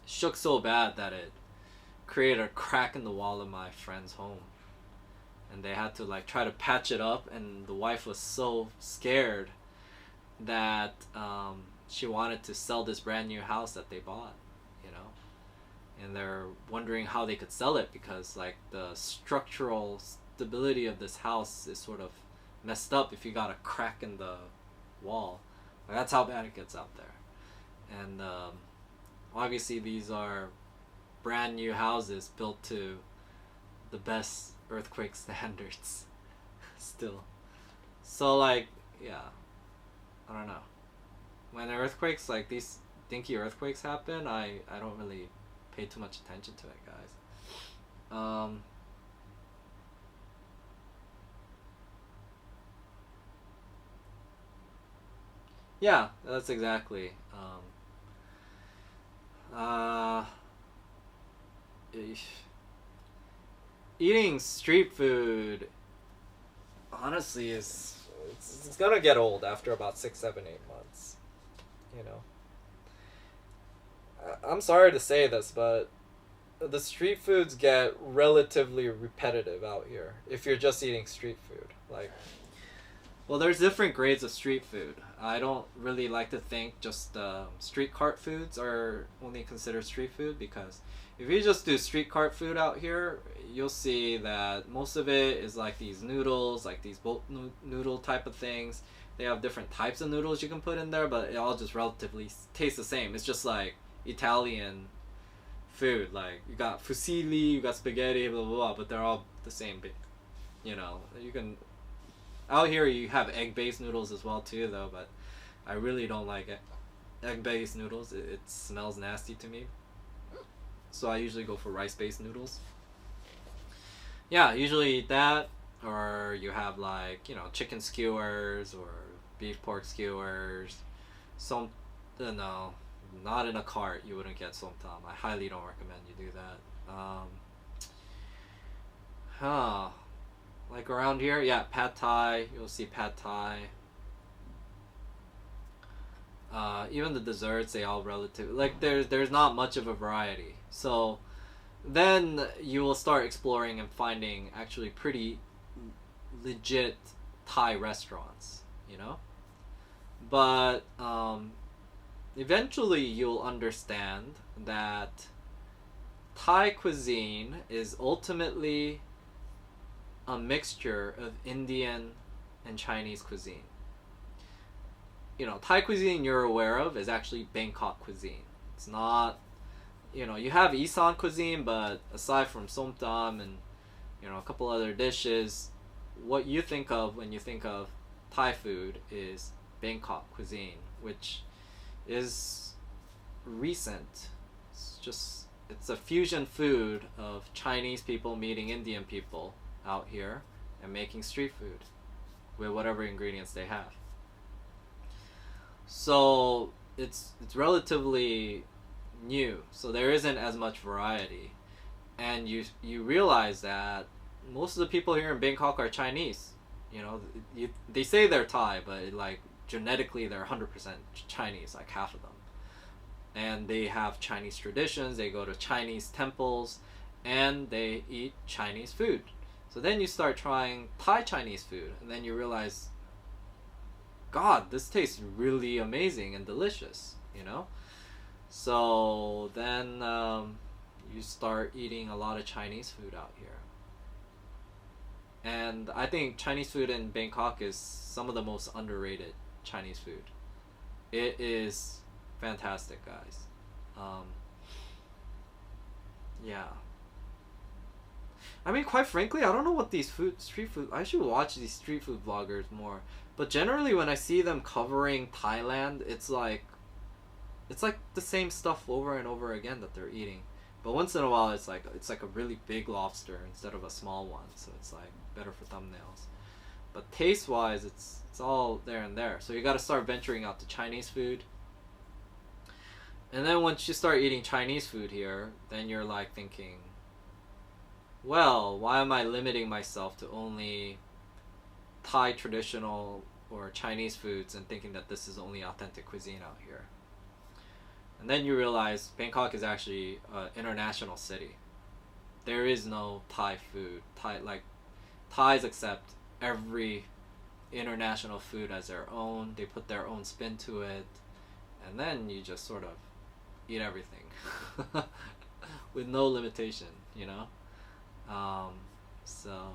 It shook so bad that it created a crack in the wall of my friend's home, and they had to like try to patch it up. And the wife was so scared that she wanted to sell this brand new house that they bought, and they're wondering how they could sell it because like the structural stability of this house is sort of messed up if you got a crack in the wall. Like, that's how bad it gets out there. And obviously these are brand new houses built to the best earthquake standards still. So like, yeah, I don't know. When earthquakes like these dinky earthquakes happen, I don't really pay too much attention to it, guys. Yeah, that's exactly. Uh, Eating street food, honestly, it's gonna get old after about 6, 7, 8 months. You know. I'm sorry to say this, but the street foods get relatively repetitive out here if you're just eating street food. Like, well, there's different grades of street food. I don't really like to think just street cart foods are only considered street food, because if you just do street cart food out here, you'll see that most of it is like these noodles, like these boat noodle type of things. They have different types of noodles you can put in there, but it all just relatively tastes the same. It's just like Italian food. Like, you got fusilli, you got spaghetti, blah blah blah, but they're all the same. You can. Out here you have egg-based noodles as well too, though, but I really don't like egg-based noodles. It smells nasty to me. So I usually go for rice-based noodles. Yeah, usually eat that, or you have like, chicken skewers or beef pork skewers. No, not in a cart. You wouldn't get somtam. I highly don't recommend you do that. Like around here, yeah, pad thai. You'll see pad thai. Even the desserts, they all relative. Like, there's not much of a variety. So then you will start exploring and finding actually pretty legit Thai restaurants. But eventually you'll understand that Thai cuisine is ultimately a mixture of Indian and Chinese cuisine. Thai cuisine you're aware of is actually Bangkok cuisine. It's not, you have Isan cuisine, but aside from somtam and, a couple other dishes, what you think of when you think of Thai food is Bangkok cuisine, which is recent. it's a fusion food of Chinese people meeting Indian people out here and making street food with whatever ingredients they have. So it's relatively new, so there isn't as much variety, and you realize that most of the people here in Bangkok are Chinese. They say they're Thai, but like genetically they're 100% Chinese, like half of them. And they have Chinese traditions, they go to Chinese temples, and they eat Chinese food. So then you start trying Thai Chinese food, and then you realize, God, this tastes really amazing and delicious, So then you start eating a lot of Chinese food out here. And I think Chinese food in Bangkok is some of the most underrated Chinese food. It is fantastic, guys. Yeah. I mean, quite frankly, I don't know what these street food. I should watch these street food vloggers more. But generally, when I see them covering Thailand, it's like the same stuff over and over again that they're eating. But once in a while, it's like a really big lobster instead of a small one, so it's like better for thumbnails. But taste wise, it's all there and there. So you got to start venturing out to Chinese food. And then once you start eating Chinese food here, then you're like thinking, well, why am I limiting myself to only Thai traditional or Chinese foods and thinking that this is only authentic cuisine out here? And then you realize Bangkok is actually an international city. There is no Thai food. Thais accept every international food as their own. They put their own spin to it. And then you just sort of eat everything with no limitation, So,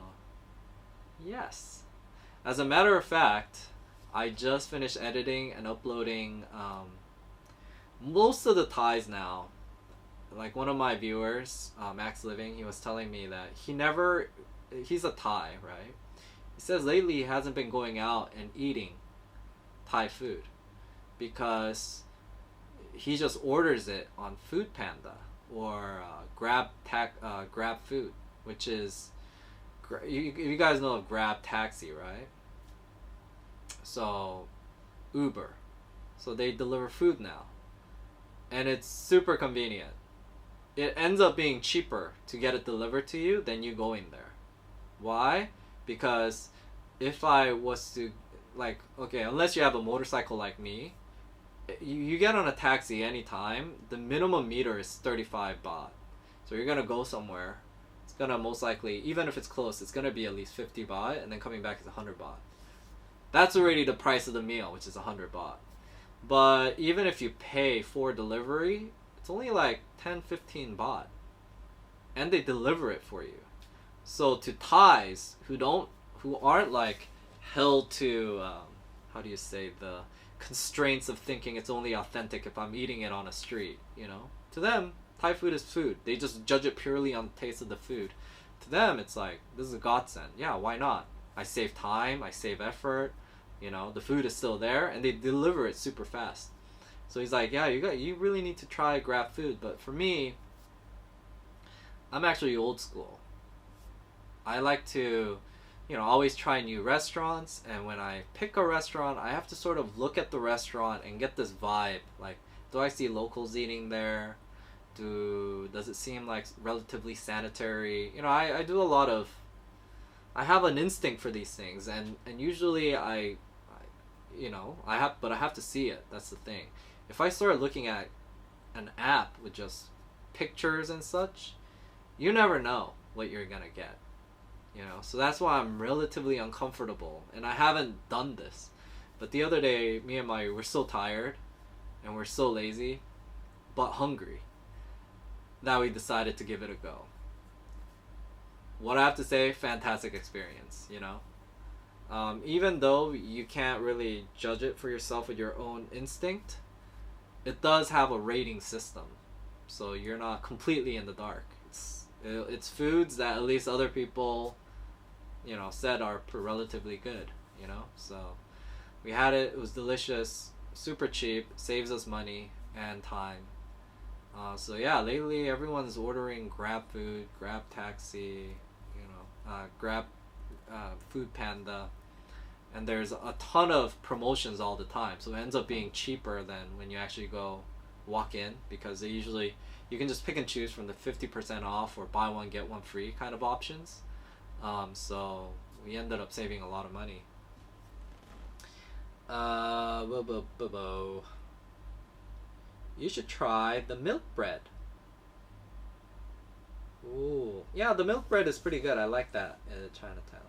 yes. As a matter of fact, I just finished editing and uploading most of the Thais now. Like one of my viewers, Max Living, he was telling me that he's a Thai, right? He says lately he hasn't been going out and eating Thai food because he just orders it on Food Panda or Grab Food, which is, you guys know of Grab Taxi, right? So Uber, so they deliver food now, and it's super convenient. It ends up being cheaper to get it delivered to you than you going there. Why? Because if I was to, unless you have a motorcycle like me, you get on a taxi anytime, the minimum meter is 35 baht. So you're gonna go somewhere, it's gonna most likely, even if it's close, it's gonna be at least 50 baht, and then coming back is 100 baht. That's already the price of the meal, which is 100 baht. But even if you pay for delivery, it's only like 10-15 baht. And they deliver it for you. So to Thais who aren't like held to the constraints of thinking it's only authentic if I'm eating it on a street, to them Thai food is food. They just judge it purely on the taste of the food. To them it's like, this is a godsend. Yeah, why not? I save time, I save effort, the food is still there, and they deliver it super fast. So he's like, yeah, you really need to try Grab Food. But for me, I'm actually old school. I like to, always try new restaurants, and when I pick a restaurant, I have to sort of look at the restaurant and get this vibe. Like, do I see locals eating there? Does it seem like relatively sanitary? I do a lot of, I have an instinct for these things, and usually I have to see it. That's the thing. If I start looking at an app with just pictures and such, you never know what you're gonna get. So that's why I'm relatively uncomfortable, and I haven't done this. But the other day, me and we're so tired, and we're so lazy, but hungry, that we decided to give it a go. What I have to say, fantastic experience, even though you can't really judge it for yourself with your own instinct, it does have a rating system, so you're not completely in the dark. It's foods that at least other people, said are relatively good, so we had it. It was delicious, super cheap, saves us money and time. So yeah, lately everyone's ordering Grab Food, Grab Taxi, Grab Food Panda, and there's a ton of promotions all the time. So it ends up being cheaper than when you actually go walk in, because they usually you can just pick and choose from the 50% off or buy one get one free kind of options. So we ended up saving a lot of money. You should try the milk bread. Ooh, yeah, the milk bread is pretty good. I like that at Chinatown.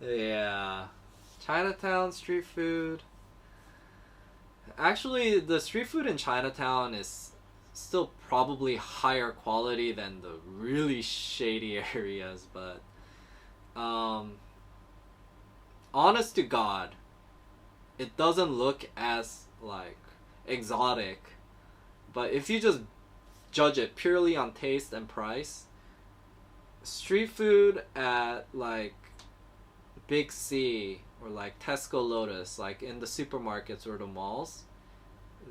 Yeah, Chinatown street food. Actually, the street food in Chinatown is still probably higher quality than the really shady areas, but um, honest to God, it doesn't look as like exotic. But if you just judge it purely on taste and price, street food at like Big C or like Tesco Lotus, like in the supermarkets or the malls,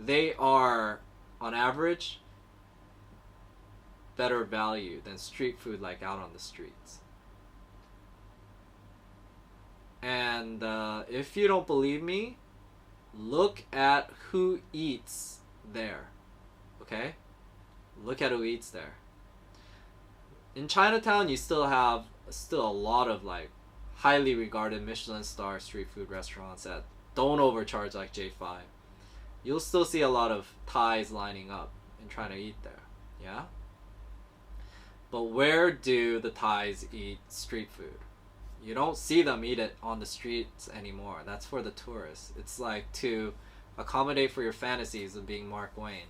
they are on average better value than street food like out on the streets. And if you don't believe me, look at who eats there. Okay? Look at who eats there. In Chinatown, you still have a lot of like highly regarded Michelin star street food restaurants that don't overcharge like J5. You'll still see a lot of Thais lining up and trying to eat there. Yeah? But where do the Thais eat street food? You don't see them eat it on the streets anymore. That's for the tourists. It's like to accommodate for your fantasies of being Mark Wayne.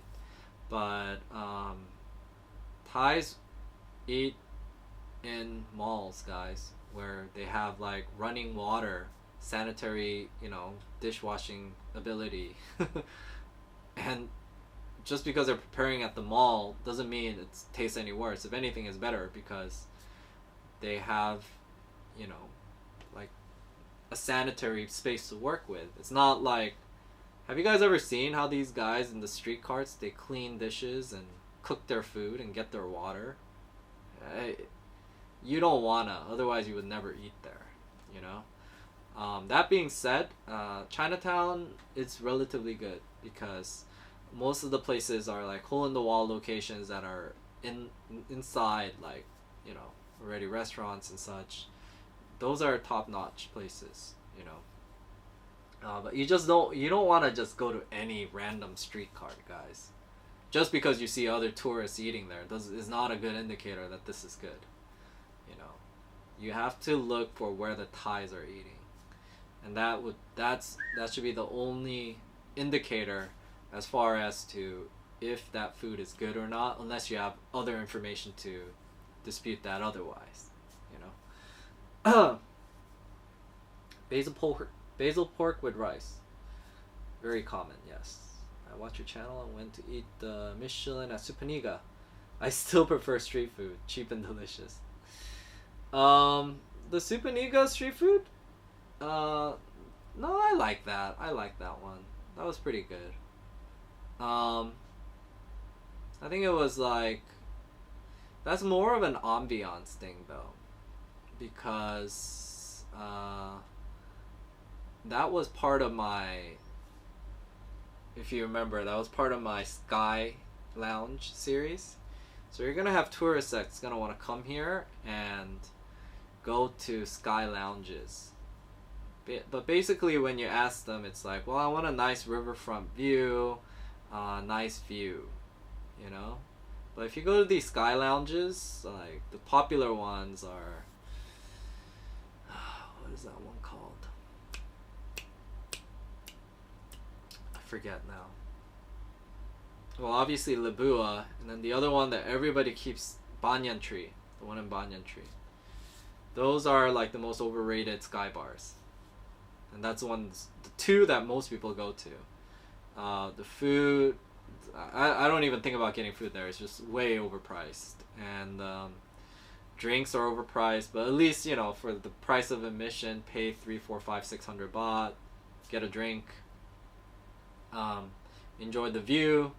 But Thais eat in malls, guys, where they have like running water, sanitary, dishwashing ability. And just because they're preparing at the mall doesn't mean it tastes any worse. If anything, it's better because they have, like a sanitary space to work with. It's not like, have you guys ever seen how these guys in the street carts, they clean dishes and cook their food and get their water? You don't wanna, otherwise you would never eat there, That being said, Chinatown is relatively good because most of the places are like hole-in-the-wall locations that are inside, like, already restaurants and such. Those are top-notch places, But you don't want to just go to any random street cart, guys. Just because you see other tourists eating there is not a good indicator that this is good. You have to look for where the Thais are eating, and that should be the only indicator as far as to if that food is good or not, unless you have other information to dispute that otherwise. Basil pork with rice, very common. Yes, I watch your channel and went to eat the Michelin at Supaniga. I still prefer street food, cheap and delicious. The Supaniga street food? No, I like that. I like that one. That was pretty good. I think it was like, that's more of an ambiance thing though, because that was part of my, if you remember, that was part of my Sky Lounge series. So you're gonna have tourists that's gonna want to come here and go to Sky Lounges. But basically when you ask them, it's like, well, I want a nice riverfront view, nice view, But if you go to these Sky Lounges, like the popular ones are, what is that one called? I forget now. Well, obviously Labua, and then the other one that everybody keeps, Banyan Tree, the one in Banyan Tree. Those are like the most overrated Sky bars, and that's the two that most people go to. The food, I don't even think about getting food there. It's just way overpriced, and Drinks are overpriced, but at least, you know, for the price of admission, pay 3, 4, 5, 600 baht, get a drink, um, enjoy the view,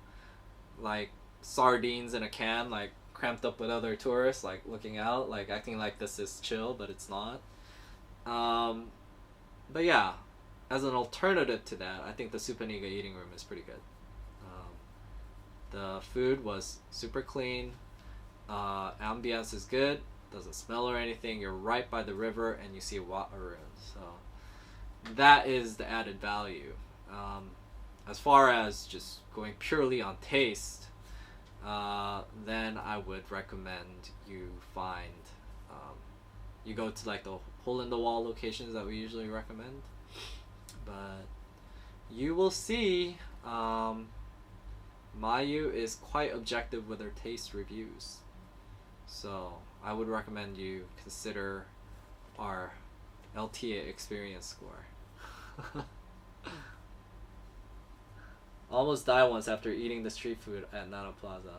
like sardines in a can, like cramped up with other tourists, like looking out, like acting like this is chill, but it's not. Um, but yeah, as an alternative to that, I think the Supaniga eating room is pretty good. The food was super clean. Ambience is good. Doesn't smell or anything. You're right by the river and you see Wat Arun. So that is the added value. As far as just going purely on taste, then I would recommend you find, you go to like the hole in the wall locations that we usually recommend. But you will see, Mayu is quite objective with her taste reviews. So I would recommend you consider our LTA experience score. Almost died once after eating the street food at Nana Plaza.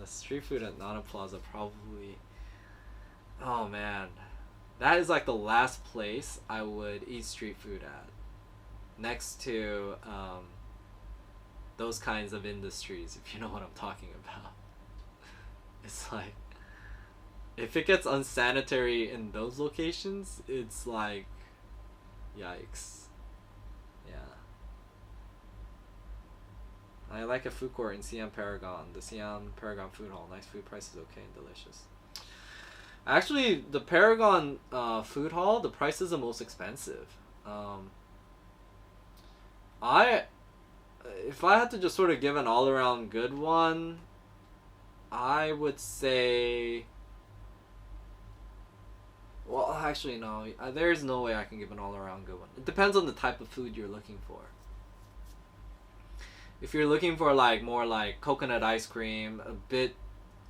The street food at Nana Plaza probably... Oh man. That is like the last place I would eat street food at. Next to those kinds of industries, if you know what I'm talking about. It's like, if it gets unsanitary in those locations, it's like, yikes. Yeah. I like a food court in Siam Paragon. The Siam Paragon food hall. Nice food, prices okay and delicious. Actually, the Paragon food hall, the price is the most expensive. If I had to just sort of give an all around good one, I would say. Well, actually, no. There's no way I can give an all around good one. It depends on the type of food you're looking for. If you're looking for like more like coconut ice cream, a bit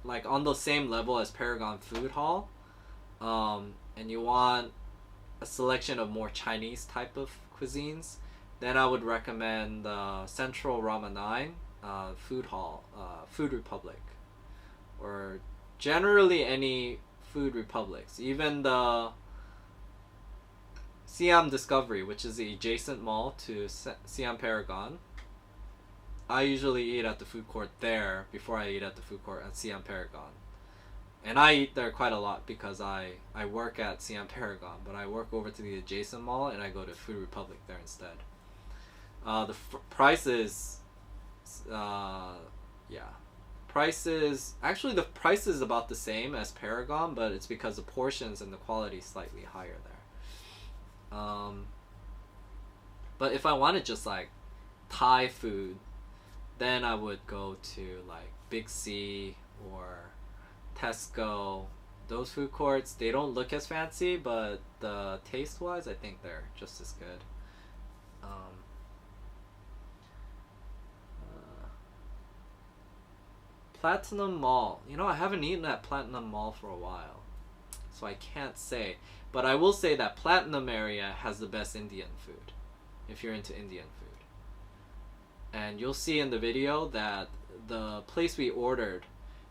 like on the same level as Paragon Food Hall, and you want a selection of more Chinese type of cuisines, then I would recommend Central Ramen 9 Food Hall, Food Republic, or generally any Food Republics, even the Siam Discovery, which is the adjacent mall to Siam Paragon. I usually eat at the food court there before I eat at the food court at Siam Paragon. And I eat there quite a lot because I work at Siam Paragon, but I work over to the adjacent mall and I go to Food Republic there instead. The prices, actually the price is about the same as Paragon, but it's because the portions and the quality is slightly higher there. But if I wanted just like Thai food, then I would go to like Big C or Tesco. Those food courts, they don't look as fancy, but the taste wise I think they're just as good. Platinum Mall. You know, I haven't eaten at Platinum Mall for a while, so I can't say. But I will say that Platinum area has the best Indian food, if you're into Indian food. And you'll see in the video that the place we ordered,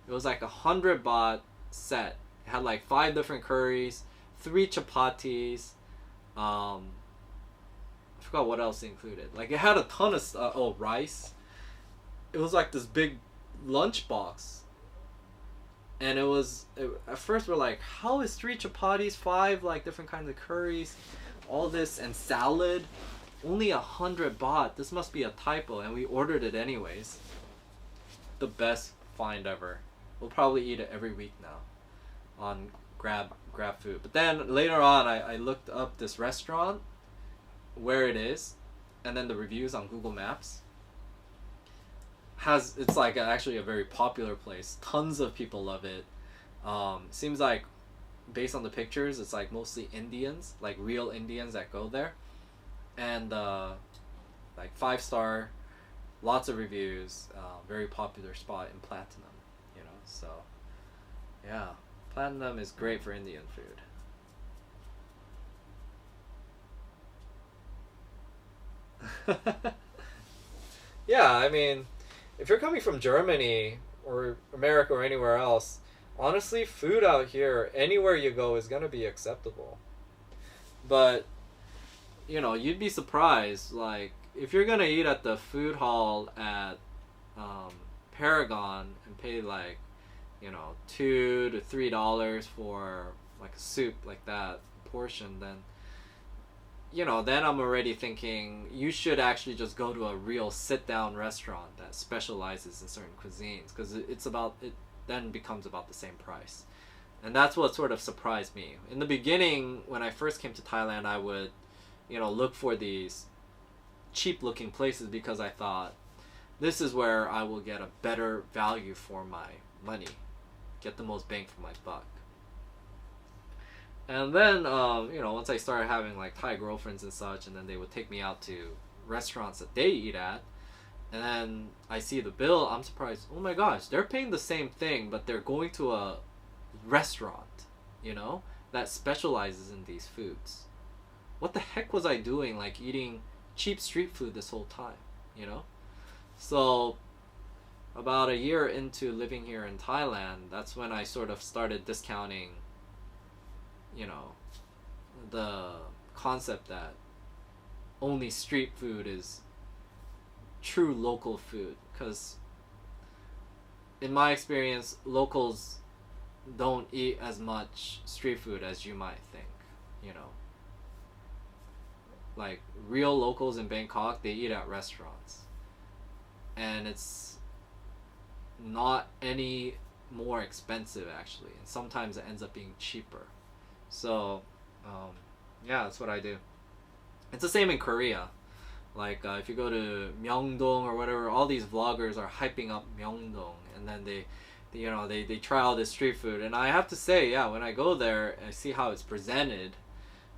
it was like 100 baht set. It had like 5 different curries, 3 chapatis, I forgot what else it included. Like it had a ton of rice. It was like this big lunch box. And at first we're like, how is 3 chapatis, 5 like different kinds of curries, all this, and salad? Only 100 baht. This must be a typo, and we ordered it anyways. The best find ever. We'll probably eat it every week now on Grab Food. But then later on, I looked up this restaurant, where it is, and then the reviews on Google Maps. It's like actually a very popular place. Tons of people love it. Seems like, based on the pictures, it's like mostly Indians, like real Indians that go there. And like 5-star, lots of reviews, very popular spot in Platinum, you know. So yeah, Platinum is great for Indian food. Yeah, I mean, if you're coming from Germany, or America or anywhere else, honestly, food out here, anywhere you go, is gonna be acceptable. But you'd be surprised. Like, if you're gonna eat at the food hall at um, Paragon and pay like, $2 to $3 for like a soup like that portion, then then I'm already thinking you should actually just go to a real sit down restaurant that specializes in certain cuisines, because it then becomes about the same price. And that's what sort of surprised me. In the beginning, when I first came to Thailand, I would, look for these cheap looking places because I thought this is where I will get a better value for my money, get the most bang for my buck. And then, once I started having like Thai girlfriends and such, and then they would take me out to restaurants that they eat at, and then I see the bill, I'm surprised. Oh my gosh, they're paying the same thing, but they're going to a restaurant, that specializes in these foods. What the heck was I doing, like eating cheap street food this whole time, So, about a year into living here in Thailand, that's when I sort of started discounting, the concept that only street food is true local food. Because, in my experience, locals don't eat as much street food as you might think, Like, real locals in Bangkok, they eat at restaurants. And it's not any more expensive, actually. And sometimes it ends up being cheaper. So, yeah, that's what I do. It's the same in Korea. Like, if you go to Myeongdong or whatever, all these vloggers are hyping up Myeongdong. And then they try all this street food. And I have to say, yeah, when I go there and I see how it's presented,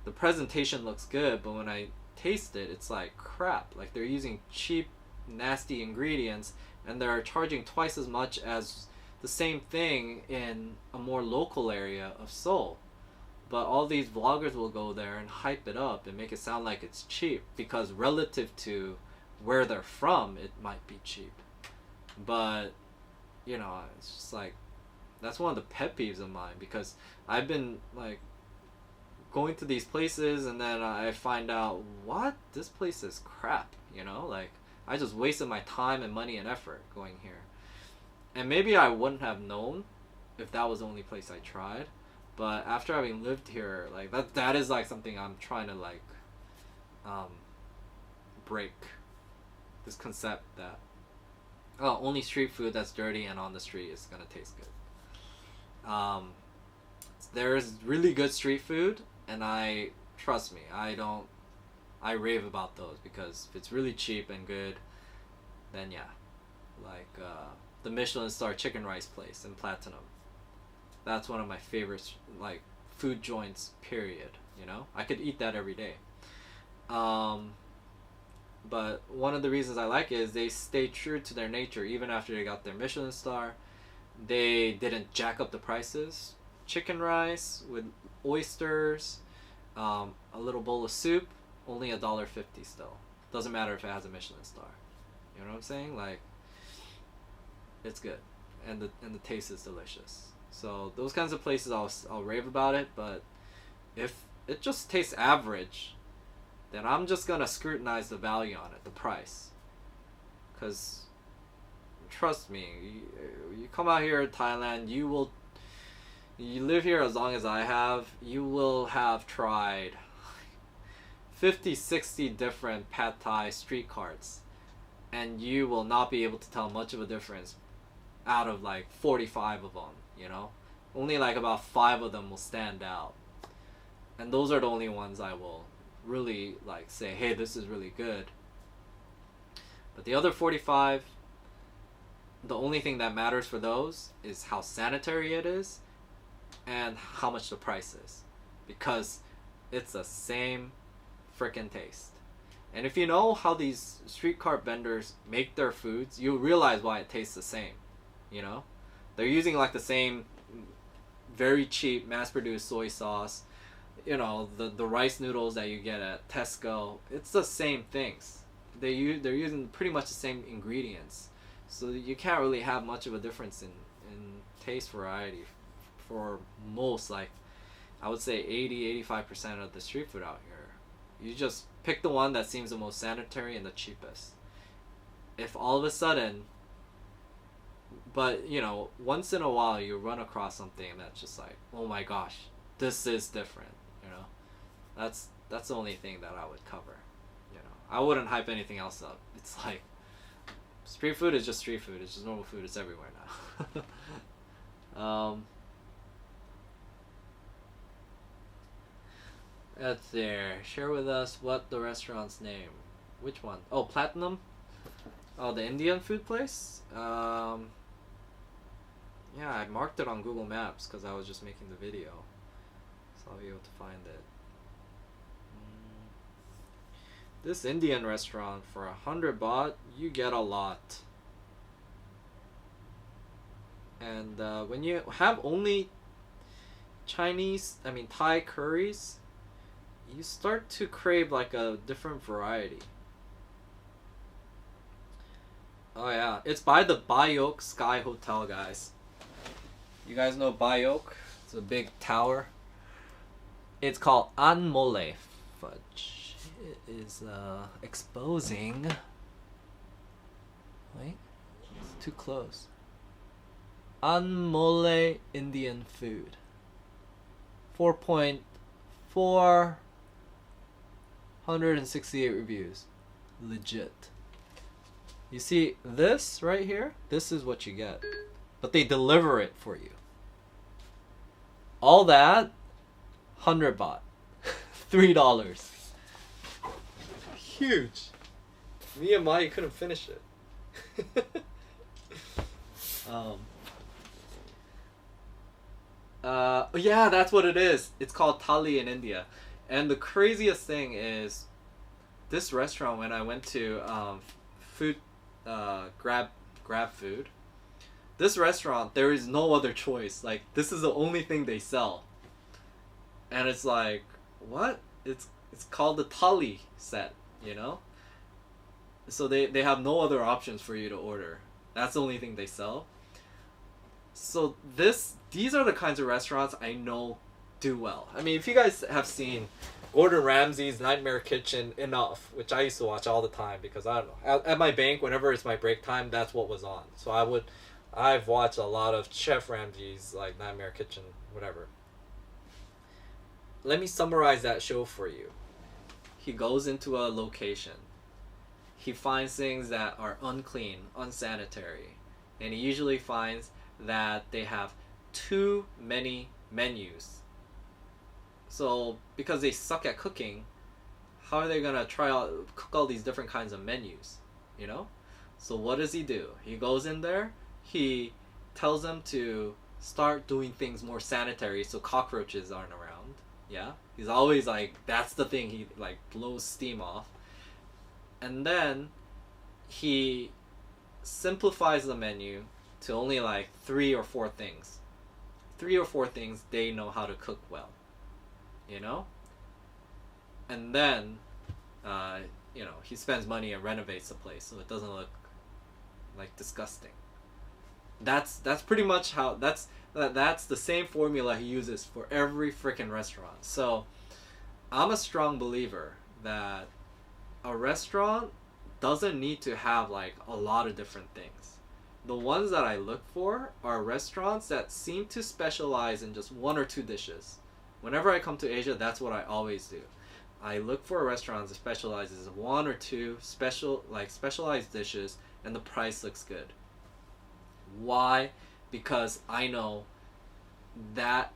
the presentation looks good, but when I taste it, it's like crap. Like, they're using cheap, nasty ingredients, and they're charging twice as much as the same thing in a more local area of Seoul. But all these vloggers will go there and hype it up and make it sound like it's cheap, because relative to where they're from, it might be cheap. But, it's just like, that's one of the pet peeves of mine, because I've been like going to these places and then I find out, what? This place is crap, Like, I just wasted my time and money and effort going here. And maybe I wouldn't have known if that was the only place I tried. But after having lived here, like, that is like something I'm trying to like break. This concept that only street food that's dirty and on the street is gonna taste good. There is really good street food, and trust me, I rave about those, because if it's really cheap and good, then yeah, like the Michelin star chicken rice place in Platinum. That's one of my favorite like food joints. Period. I could eat that every day. But one of the reasons I like it is they stay true to their nature even after they got their Michelin star. They didn't jack up the prices. Chicken rice with oysters, a little bowl of soup, only $1.50 still. Doesn't matter if it has a Michelin star. You know what I'm saying? Like, it's good, and the taste is delicious. So those kinds of places I'll rave about it. But if it just tastes average, then I'm just gonna scrutinize the value on it, the price. Cause trust me, you come out here in Thailand, you live here as long as I have, you will have tried 50, 60 different pad thai street carts, and you will not be able to tell much of a difference out of like 45 of them, Only like about 5 of them will stand out. And those are the only ones I will really like say, hey, this is really good. But the other 45, the only thing that matters for those is how sanitary it is and how much the price is. Because it's the same frickin' taste. And if you know how these street cart vendors make their foods, you'll realize why it tastes the same. They're using like the same very cheap mass-produced soy sauce, the rice noodles that you get at Tesco. It's the same things. They're using pretty much the same ingredients So you can't really have much of a difference in taste variety for most, like, I would say 80-85% of the street food out here. You just pick the one that seems the most sanitary and the cheapest. If all of a sudden, but once in a while you run across something that's just like, oh my gosh, this is different, that's the only thing that I would cover. I wouldn't hype anything else up. It's like, street food is just street food. It's just normal food. It's everywhere now. That's there. Share with us what the restaurant's name. Which one? Oh, Platinum? Oh, the Indian food place? Yeah, I marked it on Google Maps because I was just making the video. So I'll be able to find it. This Indian restaurant, for 100 baht, you get a lot. And when you have only Thai curries, you start to crave like a different variety. Oh yeah, it's by the Bayok Sky Hotel, guys. You guys know Bayok? It's a big tower. It's called Anmole Fudge. It is exposing. Wait, it's too close. Anmole Indian food. 4.468 reviews. Legit. You see this right here? This is what you get. But they deliver it for you. All that, 100 baht. $3. Huge. Me and Maya couldn't finish it. Yeah, that's what it is. It's called thali in India. And the craziest thing is, this restaurant, when I went to grab food, this restaurant, there is no other choice. Like, this is the only thing they sell. And it's like, what? It's called the thali set, So they have no other options for you to order. That's the only thing they sell. So these are the kinds of restaurants I know do well. I mean, if you guys have seen Gordon Ramsay's Nightmare Kitchen enough, which I used to watch all the time because I don't know, at my bank, whenever it's my break time, that's what was on. So I've watched a lot of Chef Ramsay's like Nightmare Kitchen, whatever. Let me summarize that show for you. He goes into a location. He finds things that are unclean, unsanitary, and he usually finds that they have too many menus. So because they suck at cooking, how are they gonna cook all these different kinds of menus? So what does he do? He goes in there. He tells them to start doing things more sanitary so cockroaches aren't around. Yeah, he's always like, that's the thing he like blows steam off. And then he simplifies the menu to only like 3 or 4 things. 3 or 4 things they know how to cook well. And then he spends money and renovates the place so it doesn't look like disgusting. That's pretty much how that's the same formula he uses for every freaking restaurant. So I'm a strong believer that a restaurant doesn't need to have like a lot of different things. The ones that I look for are restaurants that seem to specialize in just 1 or 2 dishes. Whenever I come to Asia, that's what I always do. I look for a restaurant that specializes in 1 or 2 specialized dishes, and the price looks good. Why? Because I know that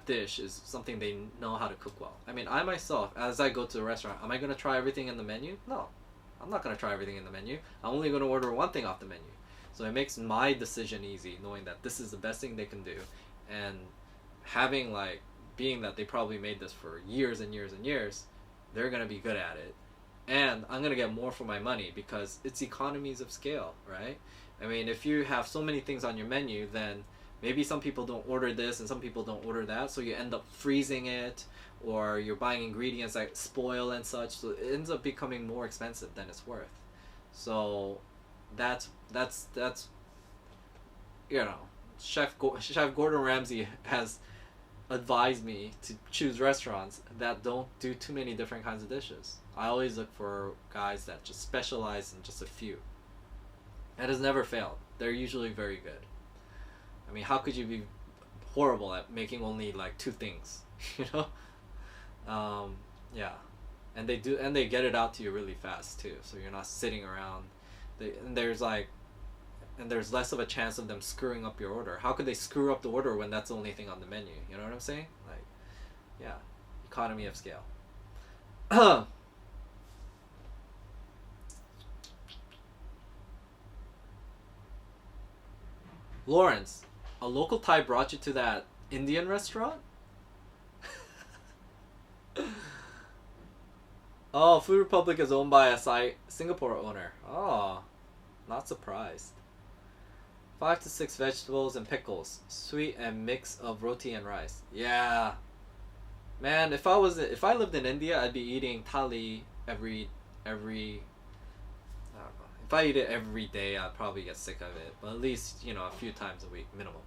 dish is something they know how to cook well. I mean, I myself, as I go to a restaurant, am I going to try everything in the menu? No. I'm not going to try everything in the menu. I'm only going to order one thing off the menu. So it makes my decision easy, knowing that this is the best thing they can do. And having being that they probably made this for years and years and years, they're going to be good at it. And I'm going to get more for my money because it's economies of scale, right? I mean, if you have so many things on your menu, then maybe some people don't order this and some people don't order that, so you end up freezing it, or you're buying ingredients that spoil and such, so it ends up becoming more expensive than it's worth. So That's you know, Chef Gordon Ramsay has advised me to choose restaurants that don't do too many different kinds of dishes. I always look for guys that just specialize in just a few. It has never failed. They're usually very good. I mean, how could you be horrible at making only like two things? You know? Yeah, and they get it out to you really fast too. So you're not sitting around. And there's less of a chance of them screwing up your order. How could they screw up the order when that's the only thing on the menu? You know what I'm saying? Like, yeah, economy of scale. Lawrence, a local Thai brought you to that Indian restaurant? Oh, Food Republic is owned by a Singapore owner. Oh, not surprised. 5 to 6 vegetables and pickles, sweet and mix of roti and rice. Yeah, man. If I lived in India, I'd be eating thali every. I don't know. If I eat it every day, I'd probably get sick of it. But at least a few times a week minimum.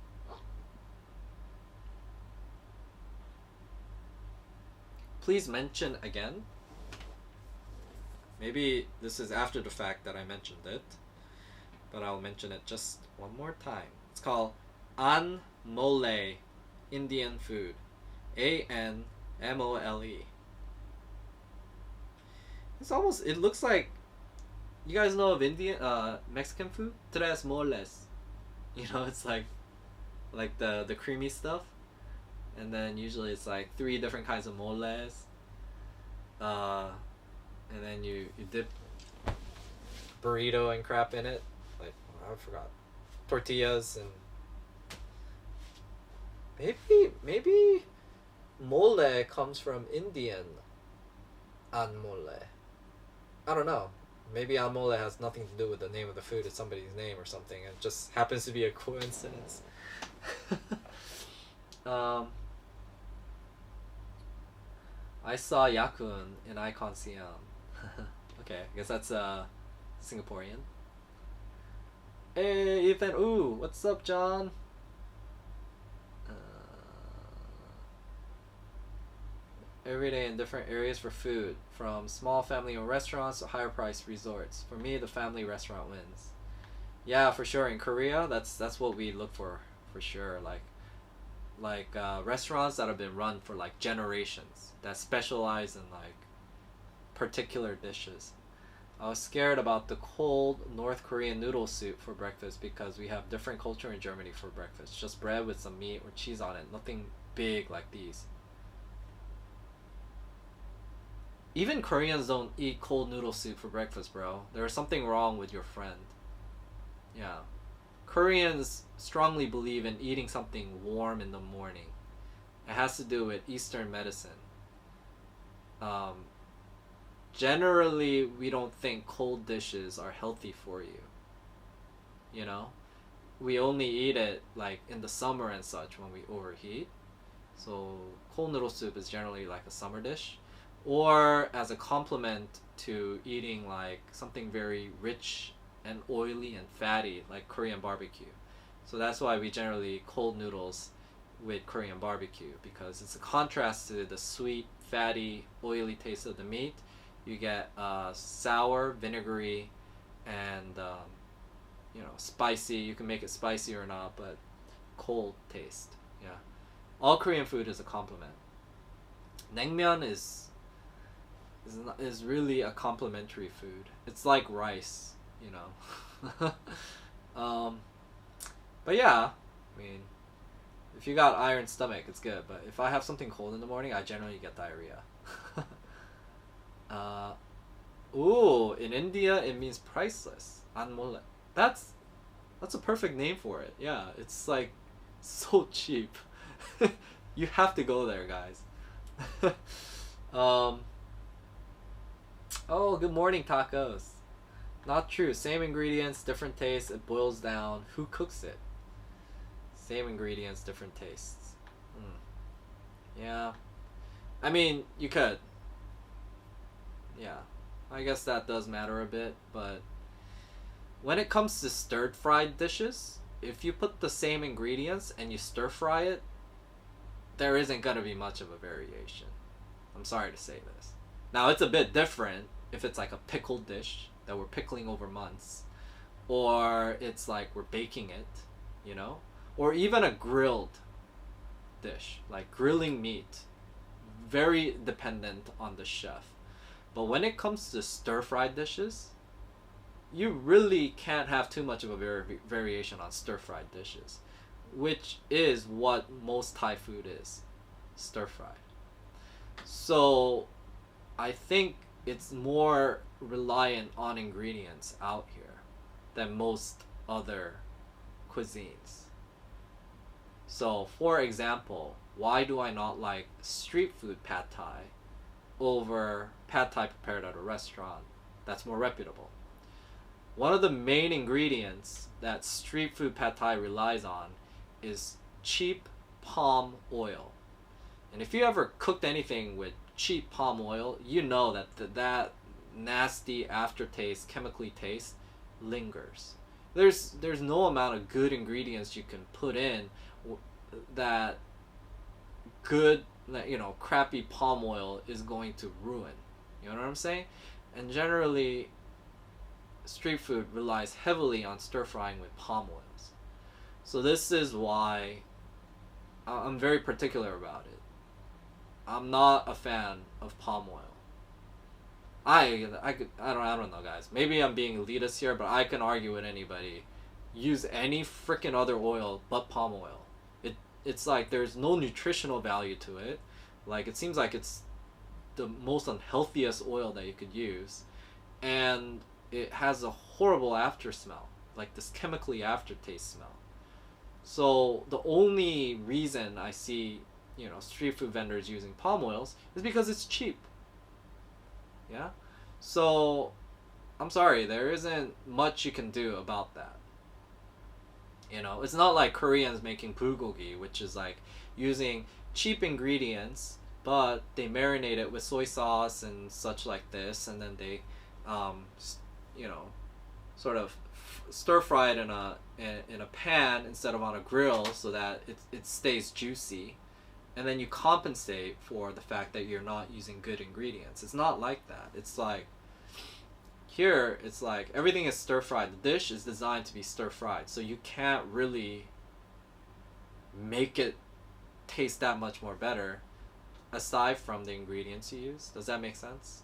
Please mention again. Maybe this is after the fact that I mentioned it, but I'll mention it just one more time. It's called An Mole Indian food. ANMOLE. It looks like, you guys know of Mexican food? Tres moles. It's like the creamy stuff. And then usually it's like 3 different kinds of moles. And then you dip burrito and crap in it. Like, I forgot. Tortillas and maybe mole comes from Indian anmole. I don't know. Maybe anmole has nothing to do with the name of the food. It's somebody's name or something. It just happens to be a coincidence. I saw Yakun in Icon Siam. Okay, I guess that's Singaporean. Hey, Ethan. Ooh, what's up, John? Every day in different areas for food, from small family-owned restaurants to higher-priced resorts. For me, the family restaurant wins. Yeah, for sure. In Korea, that's what we look for sure. Like restaurants that have been run for like generations that specialize in like particular dishes. I was scared about the cold North Korean noodle soup for breakfast because we have different culture in Germany for breakfast. Just bread with some meat or cheese on it. Nothing big like these. Even Koreans don't eat cold noodle soup for breakfast, bro. There's something wrong with your friend. Yeah. Koreans strongly believe in eating something warm in the morning. It has to do with Eastern medicine. Generally, we don't think cold dishes are healthy for you. We only eat it like in the summer and such when we overheat. So cold noodle soup is generally like a summer dish, or as a complement to eating like something very rich and oily and fatty like Korean barbecue. So that's why we generally cold noodles with Korean barbecue, because it's a contrast to the sweet, fatty, oily taste of the meat. You get sour, vinegary, and spicy. You can make it spicy or not, but cold taste. Yeah, all Korean food is a complement. Naengmyeon is really a complementary food. It's like rice, but yeah, I mean, if you got iron stomach, it's good. But if I have something cold in the morning, I generally get diarrhea. Ooh, in India it means priceless. Anmole. That's a perfect name for it. Yeah, it's like so cheap. You have to go there, guys. Oh, good morning, tacos. Not true. Same ingredients, different tastes. It boils down. Who cooks it? Same ingredients, different tastes. Yeah. I mean, you could. Yeah. I guess that does matter a bit, but when it comes to stir fried dishes, if you put the same ingredients and you stir fry it, there isn't gonna be much of a variation. I'm sorry to say this. Now it's a bit different if it's like a pickled dish that we're pickling over months, or it's like we're baking it, you know, or even a grilled dish, like grilling meat. Very dependent on the chef. But when it comes to stir fried dishes, you really can't have too much of a variation on stir fried dishes, which is what most Thai food is, stir fried. So I think it's more reliant on ingredients out here than most other cuisines. So, for example, why do I not like street food pad thai over pad thai prepared at a restaurant that's more reputable? One of the main ingredients that street food pad thai relies on is cheap palm oil. And if you ever cooked anything with cheap palm oil, you know that that nasty aftertaste, chemically taste, lingers. There's no amount of good ingredients you can put in that good, crappy palm oil is going to ruin. You know what I'm saying? And generally, street food relies heavily on stir frying with palm oils. So this is why I'm very particular about it. I'm not a fan of palm oil. I don't know, guys. Maybe I'm being elitist here, but I can argue with anybody. Use any freaking other oil but palm oil. It's like there's no nutritional value to it. Like, it seems like it's the most unhealthiest oil that you could use, and it has a horrible after smell, like this chemically aftertaste smell. So the only reason I see, street food vendors using palm oils is because it's cheap. Yeah? So I'm sorry, there isn't much you can do about that. It's not like Koreans making bulgogi, which is like using cheap ingredients, but they marinate it with soy sauce and such like this, and then they, sort of stir fry it in a pan instead of on a grill so that it stays juicy, and then you compensate for the fact that you're not using good ingredients. It's not like that. It's like here, it's like everything is stir fried. The dish is designed to be stir fried, so you can't really make it taste that much more better aside from the ingredients you use. Does that make sense?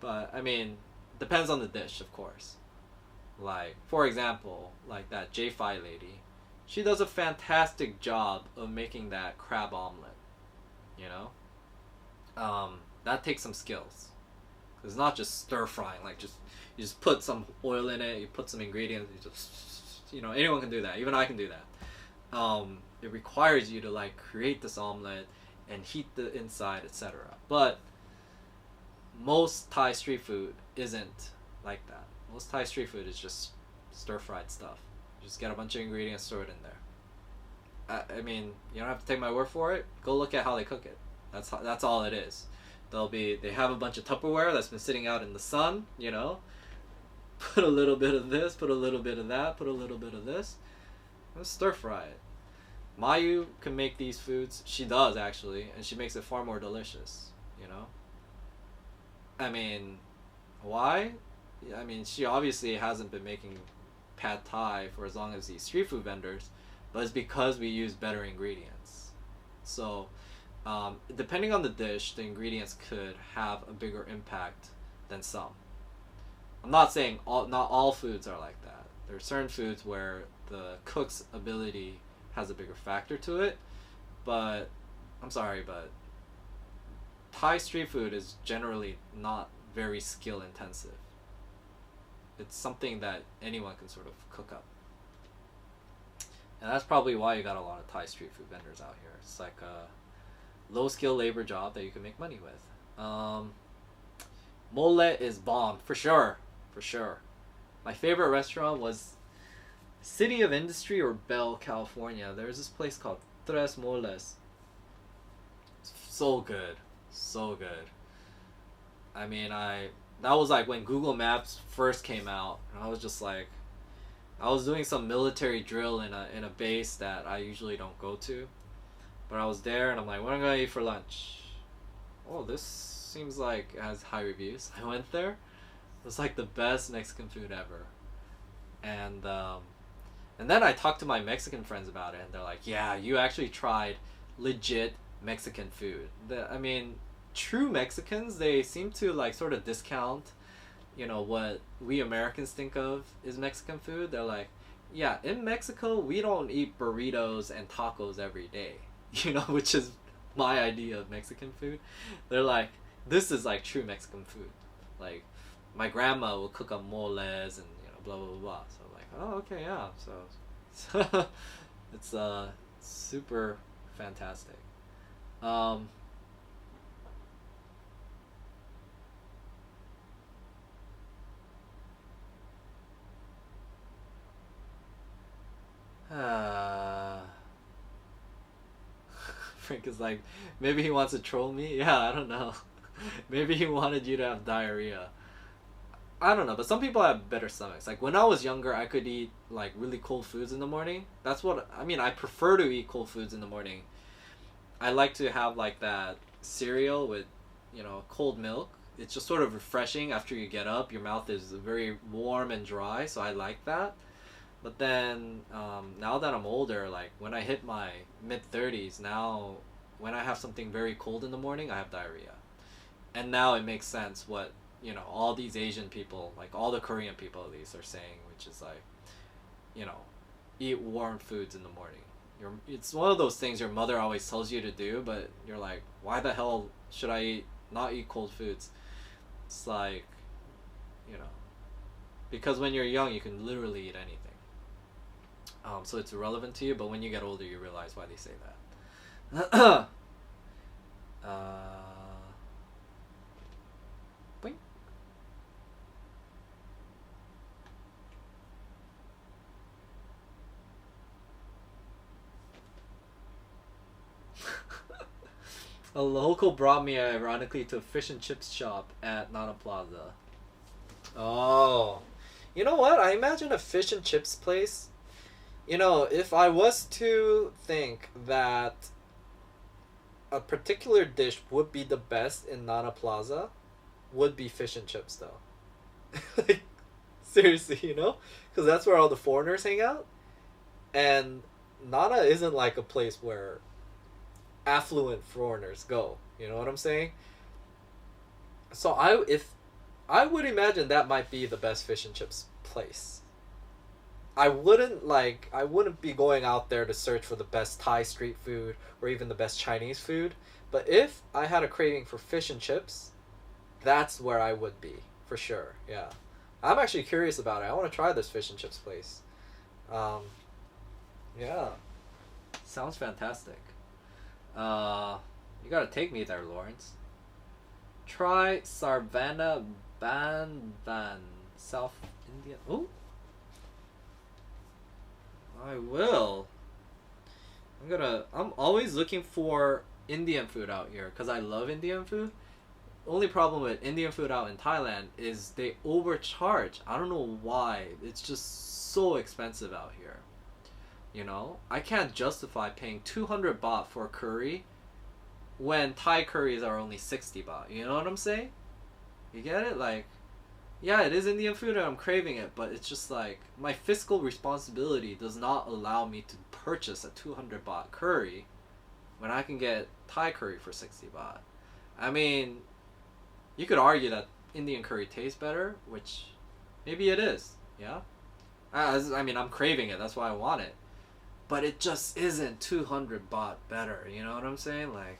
But I mean, depends on the dish, of course. Like, for example, like that J-Fi lady, she does a fantastic job of making that crab omelet. That takes some skills. It's not just stir frying, like you just put some oil in it, you put some ingredients, you just, anyone can do that. Even I can do that. It requires you to like create this omelet and heat the inside, etc. But most Thai street food isn't like that. Most Thai street food is just stir fried stuff. You just get a bunch of ingredients, throw it in there. I mean, you don't have to take my word for it. Go look at how they cook it. That's all it is. They have a bunch of Tupperware that's been sitting out in the sun, put a little bit of this, put a little bit of that, put a little bit of this, and stir fry it. Mayu can make these foods. She does, actually, and she makes it far more delicious, I mean, why? I mean, she obviously hasn't been making pad thai for as long as these street food vendors, but it's because we use better ingredients. So, depending on the dish, the ingredients could have a bigger impact than some. I'm not saying not all foods are like that. There are certain foods where the cook's ability has a bigger factor to it, but I'm sorry, but Thai street food is generally not very skill intensive. It's something that anyone can sort of cook up. And that's probably why you got a lot of Thai street food vendors out here. It's like a low skill labor job that you can make money with. Mole is bomb, for sure. My favorite restaurant was City of Industry or Bell, California. There's this place called Tres Moles. So good. I mean, that was like when Google Maps first came out, and I was just like, I was doing some military drill in a base that I usually don't go to, but I was there and I'm like, what am I gonna eat for lunch? Oh, this seems like it has high reviews. I went there. It was like the best Mexican food ever, and and then I talked to my Mexican friends about it, and they're like, yeah, you actually tried legit Mexican food. I mean, true Mexicans, they seem to like sort of discount, what we Americans think of is Mexican food. They're like, yeah, in Mexico, we don't eat burritos and tacos every day, which is my idea of Mexican food. They're like, this is like true Mexican food. Like, my grandma will cook up moles and, blah, blah, blah. So I'm like, oh, okay, yeah. So it's super fantastic. Um, Frank is like, maybe he wants to troll me? Yeah, I don't know. Maybe he wanted you to have diarrhea. I don't know, but some people have better stomachs. Like when I was younger, I could eat like really cold foods in the morning. That's what I mean. I prefer to eat cold foods in the morning. I like to have like that cereal with, cold milk. It's just sort of refreshing after you get up. Your mouth is very warm and dry, so I like that. But then now that I'm older, like when I hit my mid 30s, now when I have something very cold in the morning, I have diarrhea. And now it makes sense what all these Asian people, like all the Korean people at least, are saying, which is like, you know, eat warm foods in the morning. It's one of those things your mother always tells you to do, but you're like, why the hell should I not eat cold foods? It's like, you know, because when you're young, you can literally eat anything. So it's irrelevant to you, but when you get older, you realize why they say that. Boing. A local brought me, ironically, to a fish and chips shop at Nana Plaza. Oh. You know what? I imagine a fish and chips place. If I was to think that a particular dish would be the best in Nana Plaza, would be fish and chips, though. Like, seriously, Because that's where all the foreigners hang out. And Nana isn't like a place where affluent foreigners go. You know what I'm saying? So I would imagine that might be the best fish and chips place. I wouldn't be going out there to search for the best Thai street food or even the best Chinese food. But if I had a craving for fish and chips, that's where I would be, for sure. Yeah. I'm actually curious about it. I want to try this fish and chips place. Yeah. Sounds fantastic. You gotta take me there, Lawrence. Try Sarvana Ban, South India. Oh, I will. I'm always looking for Indian food out here because I love Indian food. Only problem with Indian food out in Thailand is they overcharge. I don't know why. It's just so expensive out here. I can't justify paying 200 baht for a curry when Thai curries are only 60 baht. You know what I'm saying? You get it? Like, yeah, it is Indian food and I'm craving it, but it's just like my fiscal responsibility does not allow me to purchase a 200 baht curry when I can get Thai curry for 60 baht. I mean, you could argue that Indian curry tastes better, which maybe it is, yeah? I mean, I'm craving it, that's why I want it. But it just isn't 200 baht better, you know what I'm saying? Like,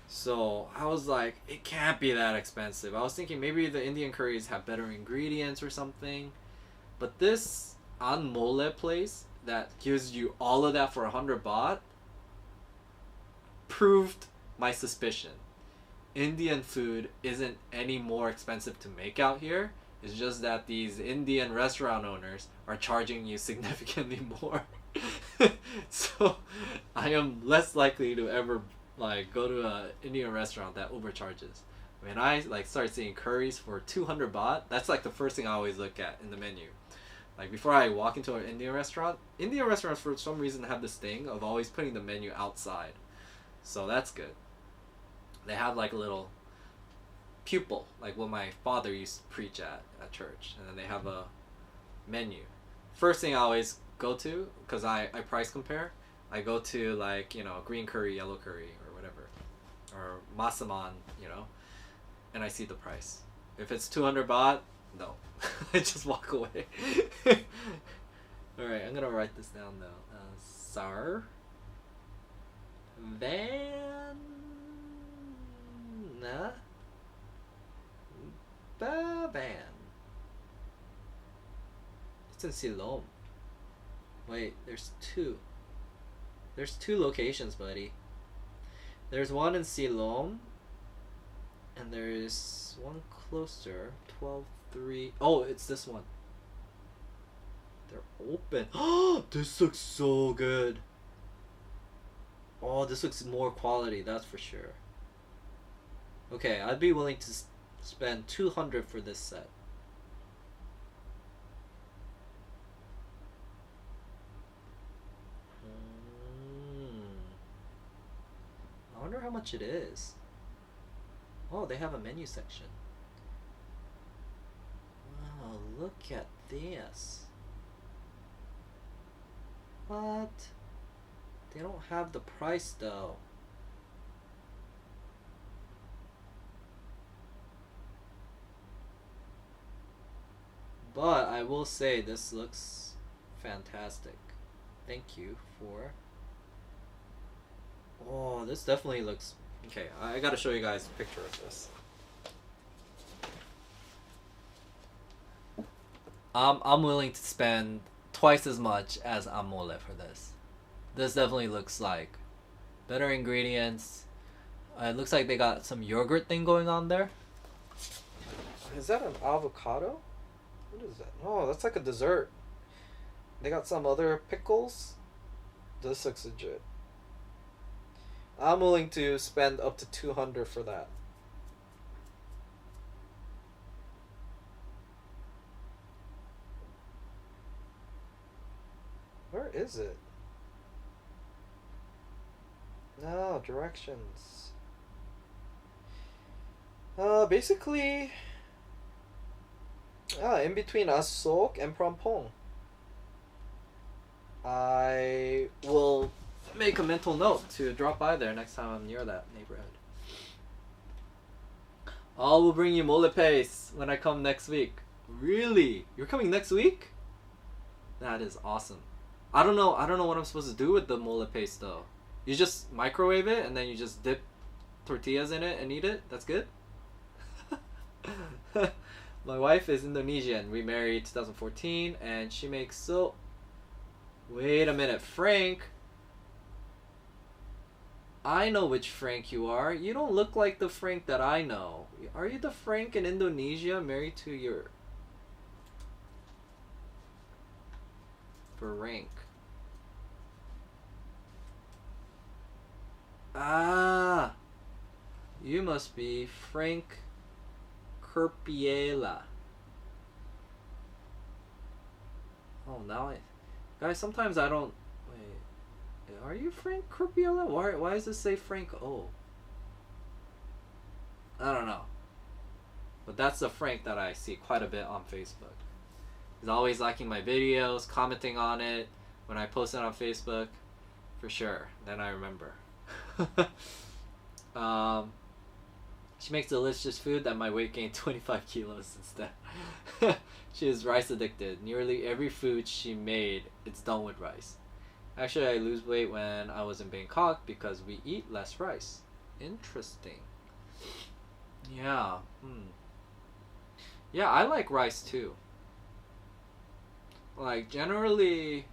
so I was like, it can't be that expensive. I was thinking maybe the Indian curries have better ingredients or something. But this Anmole place that gives you all of that for 100 baht proved my suspicion. Indian food isn't any more expensive to make out here. It's just that these Indian restaurant owners are charging you significantly more. So I am less likely to ever like go to a Indian restaurant that overcharges When I like start seeing curries for 200 baht, that's like the first thing I always look at in the menu. Like before I walk into an Indian restaurants for some reason have this thing of always putting the menu outside. So that's good. They have like a little pupil, like what my father used to preach at church, and then they have a menu. First thing I always go to, because I price compare, I go to like, green curry, yellow curry, or whatever, or masaman, and I see the price. If it's 200 baht, no. I just walk away. Alright, I'm gonna write this down though. Sar Van Baban. It's in Siloam. Wait, there's two. There's two locations, buddy. There's one in Siloam, and there's one closer. 12-3. Oh, it's this one. They're open. Oh, this looks so good. Oh, this looks more quality, that's for sure. Okay, I'd be willing to spend 200 for this set. I wonder how much it is. Oh, they have a menu section. Wow, look at this. What? They don't have the price though. But I will say this looks fantastic. Thank you for... Oh, this definitely looks... Okay, I gotta show you guys a picture of this. I'm willing to spend twice as much as Amole for this. This definitely looks like better ingredients. It looks like they got some yogurt thing going on there. Is that an avocado? What is that? Oh, that's like a dessert. They got some other pickles. This looks legit. I'm willing to spend up to 200 for that. Where is it? No, directions. Basically, in between Asok and Prampong. I will make a mental note to drop by there next time I'm near that neighborhood. I will bring you mole paste when I come next week. Really? You're coming next week? That is awesome. I don't know what I'm supposed to do with the mole paste though. You just microwave it and then you just dip tortillas in it and eat it? That's good? My wife is Indonesian. We married 2014 and she makes so... Wait a minute, Frank? I know which Frank you are. You don't look like the Frank that I know. Are you the Frank in Indonesia married to your... Frank? Ah! You must be Frank Kerpiela. Oh, now I... Guys, sometimes I don't... Wait. Are you Frank Kerpiela? Why does this say Frank O? I don't know. But that's the Frank that I see quite a bit on Facebook. He's always liking my videos, commenting on it when I post it on Facebook. For sure. Then I remember. She makes delicious food that my weight gained 25 kilos instead. She is rice addicted. Nearly every food she made, it's done with rice. Actually, I lose weight when I was in Bangkok because we eat less rice. Interesting. Yeah. Yeah, I like rice too. Like, generally,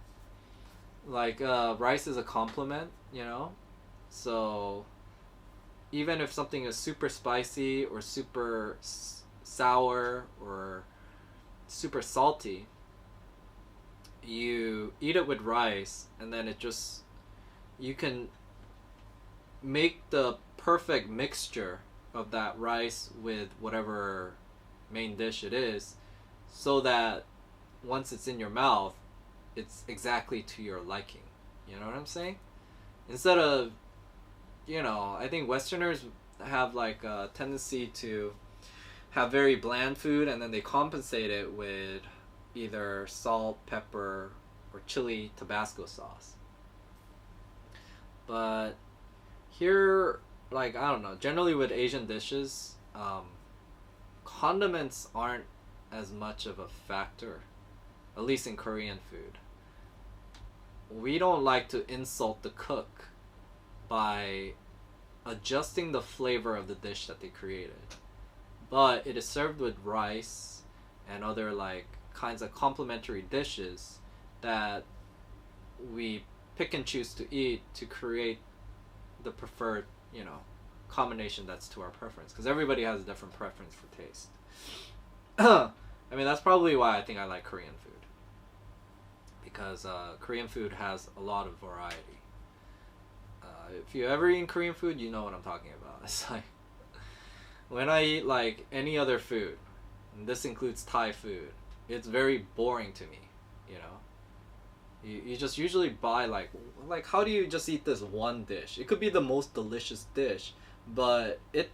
like, rice is a compliment, you know? So, even if something is super spicy or super sour or super salty, you eat it with rice and then it just... You can make the perfect mixture of that rice with whatever main dish it is, so that once it's in your mouth, it's exactly to your liking. You know what I'm saying? Instead of, I think Westerners have like a tendency to have very bland food, and then they compensate it with either salt, pepper, or chili Tabasco sauce. But here, like, I don't know, generally with Asian dishes, condiments aren't as much of a factor, at least in Korean food. We don't like to insult the cook by adjusting the flavor of the dish that they created. But it is served with rice and other like kinds of complementary dishes that we pick and choose to eat to create the preferred, combination that's to our preference. Because everybody has a different preference for taste. I mean, that's probably why I think I like Korean food. Because Korean food has a lot of variety. If you ever eat Korean food, you know what I'm talking about. It's like, when I eat like any other food, and this includes Thai food, it's very boring to me, you know? You just usually buy like how do you just eat this one dish? It could be the most delicious dish, but it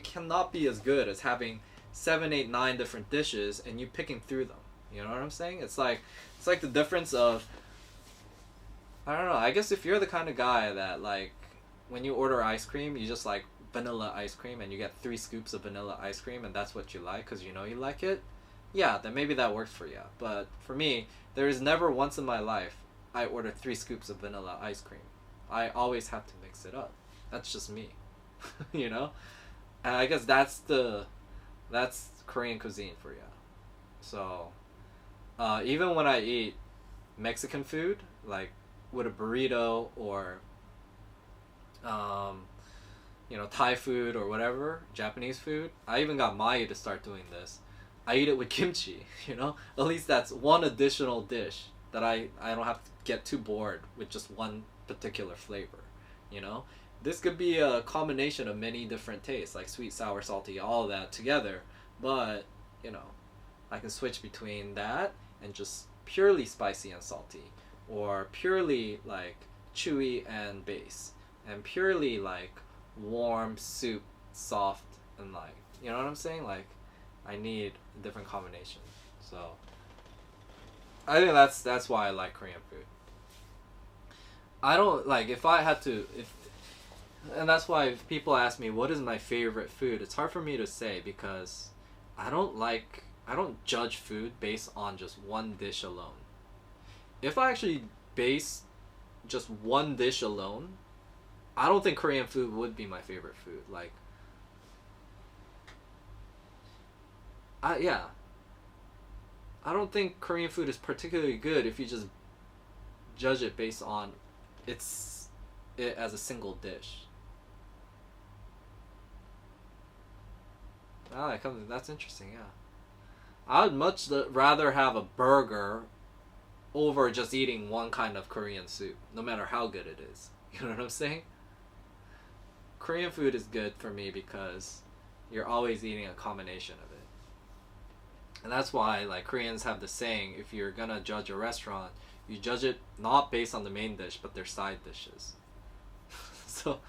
cannot be as good as having 7, 8, 9 different dishes and you picking through them. You know what I'm saying? It's like the difference of, I don't know, I guess if you're the kind of guy that like when you order ice cream, you just like vanilla ice cream and you get 3 scoops of vanilla ice cream and that's what you like because you know you like it, yeah, then maybe that works for you. But for me, there is never once in my life I order 3 scoops of vanilla ice cream. I always have to mix it up. That's just me. You know? And I guess that's Korean cuisine for you. So, even when I eat Mexican food, like with a burrito or, Thai food or whatever, Japanese food, I even got Maya to start doing this. I eat it with kimchi, At least that's one additional dish that I don't have to get too bored with just one particular flavor, This could be a combination of many different tastes, like sweet, sour, salty, all of that together. But, I can switch between that and just purely spicy and salty, or purely like chewy and base, and purely like warm soup, soft and like, you know what I'm saying? Like, I need a different combination. So I think that's why I like Korean food. I don't like and that's why if people ask me what is my favorite food, it's hard for me to say because I don't judge food based on just one dish alone. If I actually base just one dish alone, I don't think Korean food would be my favorite food. Like, I don't think Korean food is particularly good if you just judge it based on it as a single dish. Ah, that's interesting, yeah. I would much rather have a burger over just eating one kind of Korean soup, no matter how good it is. You know what I'm saying? Korean food is good for me because you're always eating a combination of it. And that's why like Koreans have the saying, if you're gonna judge a restaurant, you judge it not based on the main dish, but their side dishes. So,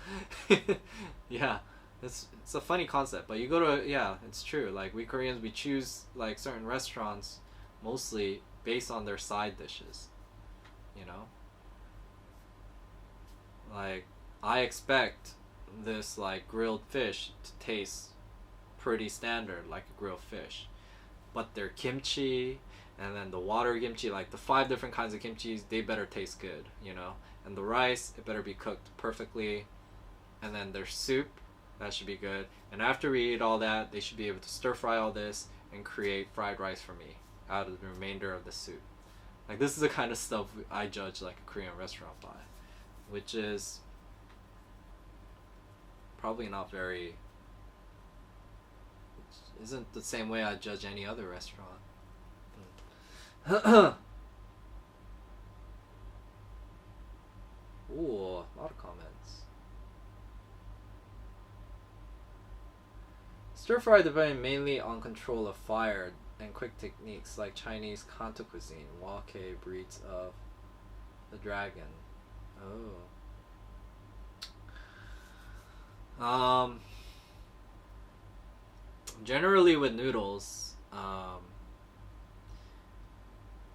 yeah. It's a funny concept, but you go to, yeah, it's true. Like, we Koreans, we choose, like, certain restaurants mostly based on their side dishes, Like, I expect this, like, grilled fish to taste pretty standard, like a grilled fish. But their kimchi, and then the water kimchi, like, the 5 different kinds of kimchis, they better taste good, And the rice, it better be cooked perfectly. And then their soup, that should be good. And after we eat all that, they should be able to stir fry all this and create fried rice for me out of the remainder of the soup. Like, this is the kind of stuff I judge like a Korean restaurant by, which is probably not very, isn't the same way I judge any other restaurant. Ooh, a lot of comments. Stir fry depending mainly on control of fire and quick techniques like Chinese Kanto cuisine, wok breeds of the dragon. Oh. Generally with noodles,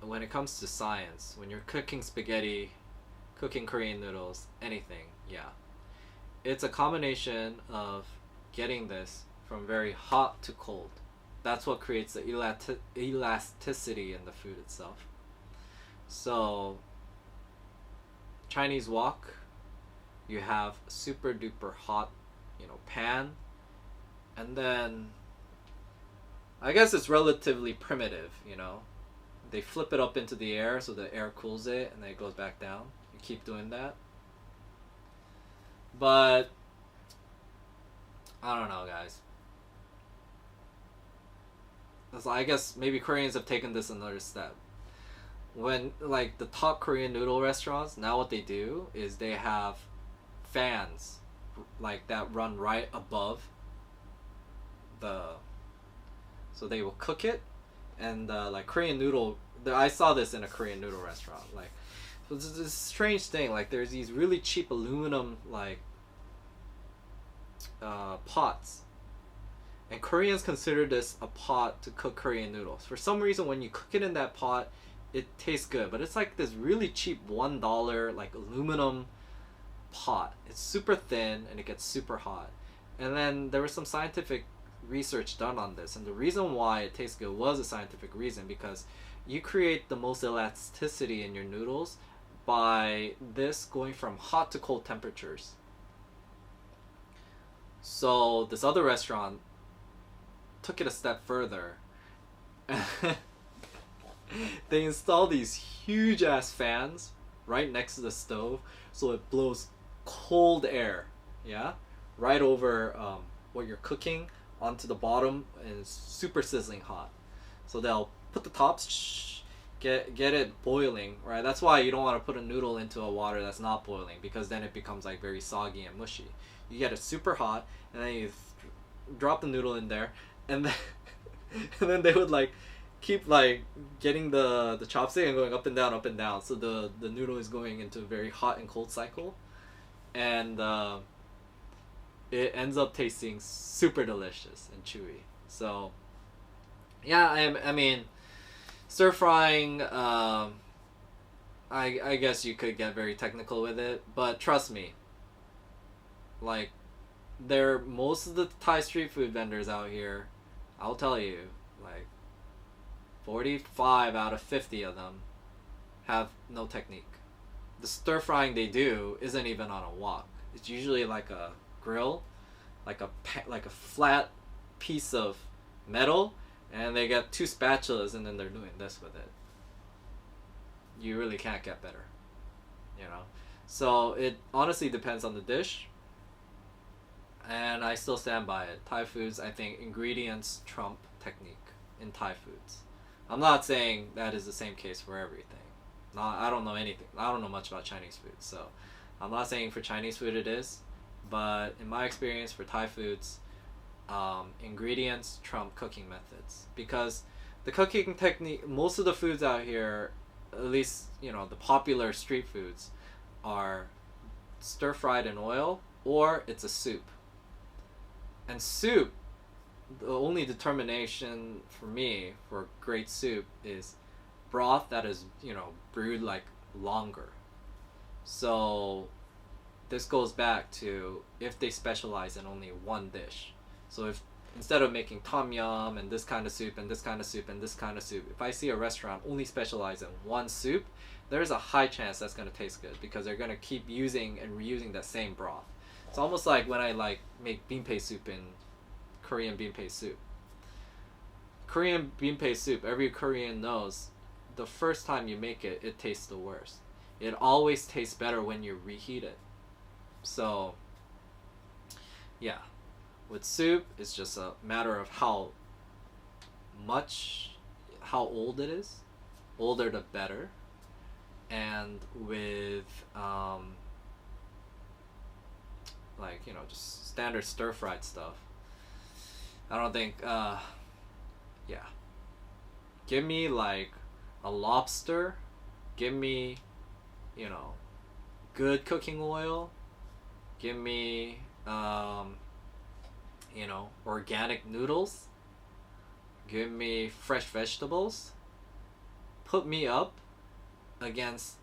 when it comes to science, when you're cooking spaghetti, cooking Korean noodles, anything, yeah. It's a combination of getting this from very hot to cold. That's what creates the elasticity in the food itself. So, Chinese wok, you have super duper hot, pan, and then I guess it's relatively primitive. They flip it up into the air so the air cools it and then it goes back down. You keep doing that. But I don't know, guys. I guess maybe Koreans have taken this another step. When like the top Korean noodle restaurants, now what they do is they have fans like that run right above the, so they will cook it, and like Korean noodle, I saw this in a Korean noodle restaurant, like, so it's this strange thing, like there's these really cheap aluminum like pots, and Koreans consider this a pot to cook Korean noodles. For some reason when you cook it in that pot, it tastes good, but it's like this really cheap $1 like aluminum pot. It's super thin and it gets super hot. And then there was some scientific research done on this, and the reason why it tastes good was a scientific reason, because you create the most elasticity in your noodles by this going from hot to cold temperatures. So this other restaurant took it a step further. They install these huge ass fans right next to the stove, so it blows cold air, yeah, right over what you're cooking onto the bottom, and it's super sizzling hot. So they'll put the tops, get it boiling, right? That's why you don't want to put a noodle into a water that's not boiling, because then it becomes like very soggy and mushy. You get it super hot, and then you drop the noodle in there, and then and then they would like keep like getting the chopstick and going up and down, so the noodle is going into a very hot and cold cycle, and it ends up tasting super delicious and chewy. So yeah, I mean, stir frying, I guess you could get very technical with it, but trust me, like, most of the Thai street food vendors out here, I'll tell you, like 45 out of 50 of them have no technique. The stir frying they do isn't even on a wok. It's usually like a grill, like a flat piece of metal, and they get 2 spatulas and then they're doing this with it. You really can't get better, So it honestly depends on the dish, and I still stand by it. Thai foods, I think ingredients trump technique in Thai foods. I'm not saying that is the same case for everything. I don't know anything. I don't know much about Chinese food, so I'm not saying for Chinese food it is, but in my experience for Thai foods, ingredients trump cooking methods, because the cooking technique, most of the foods out here, at least the popular street foods, are stir fried in oil or it's a soup. And soup, the only determination for me for great soup is broth that is brewed like longer. So this goes back to if they specialize in only one dish. So if instead of making tom yum and this kind of soup and this kind of soup and this kind of soup, if I see a restaurant only specialize in one soup, there's a high chance that's going to taste good, because they're going to keep using and reusing that same broth. It's almost like when I make bean paste soup in Korean bean paste soup. Korean bean paste soup, every Korean knows the first time you make it, it tastes the worst. It always tastes better when you reheat it. So yeah, with soup, it's just a matter of how old it is. Older the better. And with just standard stir fried stuff, I don't think. Yeah. Give me like a lobster. Give me, you know, good cooking oil. Give me, organic noodles. Give me fresh vegetables. Put me up against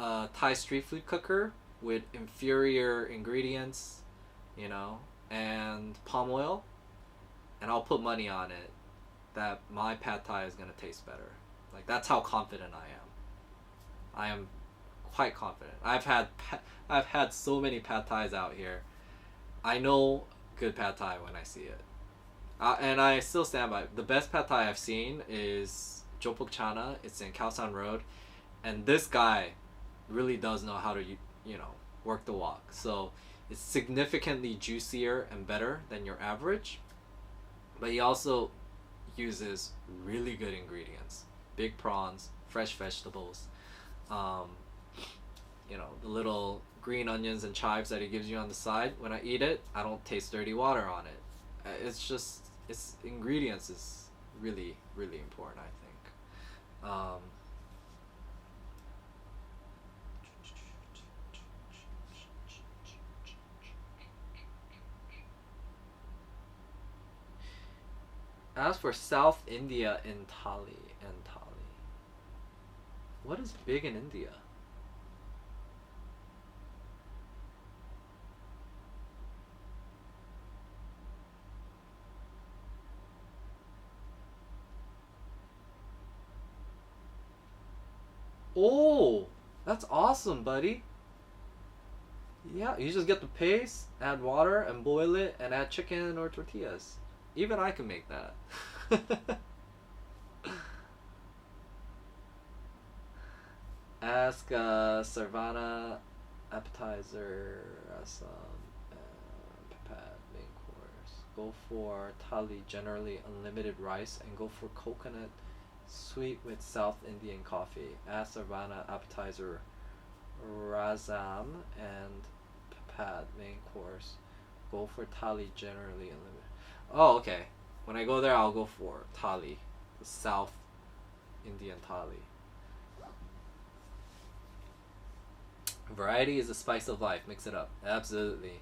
a Thai street food cooker with inferior ingredients, and palm oil, and I'll put money on it that my pad thai is gonna taste better. Like that's how confident I am. I am quite confident. I've had so many pad thais out here. I know good pad thai when I see it. And I still stand by it. The best pad thai I've seen is Jopuk Chana. It's in Khaosan Road, and this guy really does know how to work the wok. So it's significantly juicier and better than your average, but he also uses really good ingredients: big prawns, fresh vegetables, the little green onions and chives that he gives you on the side. When I eat it, I don't taste dirty water on it. Its ingredients is really, really important, I think. As for South India in Thali. What is big in India? Oh, that's awesome, buddy. Yeah, you just get the paste, add water, and boil it, and add chicken or tortillas. Even I can make that. Ask Sarvana appetizer, some main course. Go for thali, generally unlimited rice, and go for coconut sweet with South Indian coffee. Ask Sarvana appetizer, rasam, and papad main course. Go for thali, generally unlimited. Oh, okay. When I go there, I'll go for thali, the South Indian thali. Variety is the spice of life. Mix it up. Absolutely.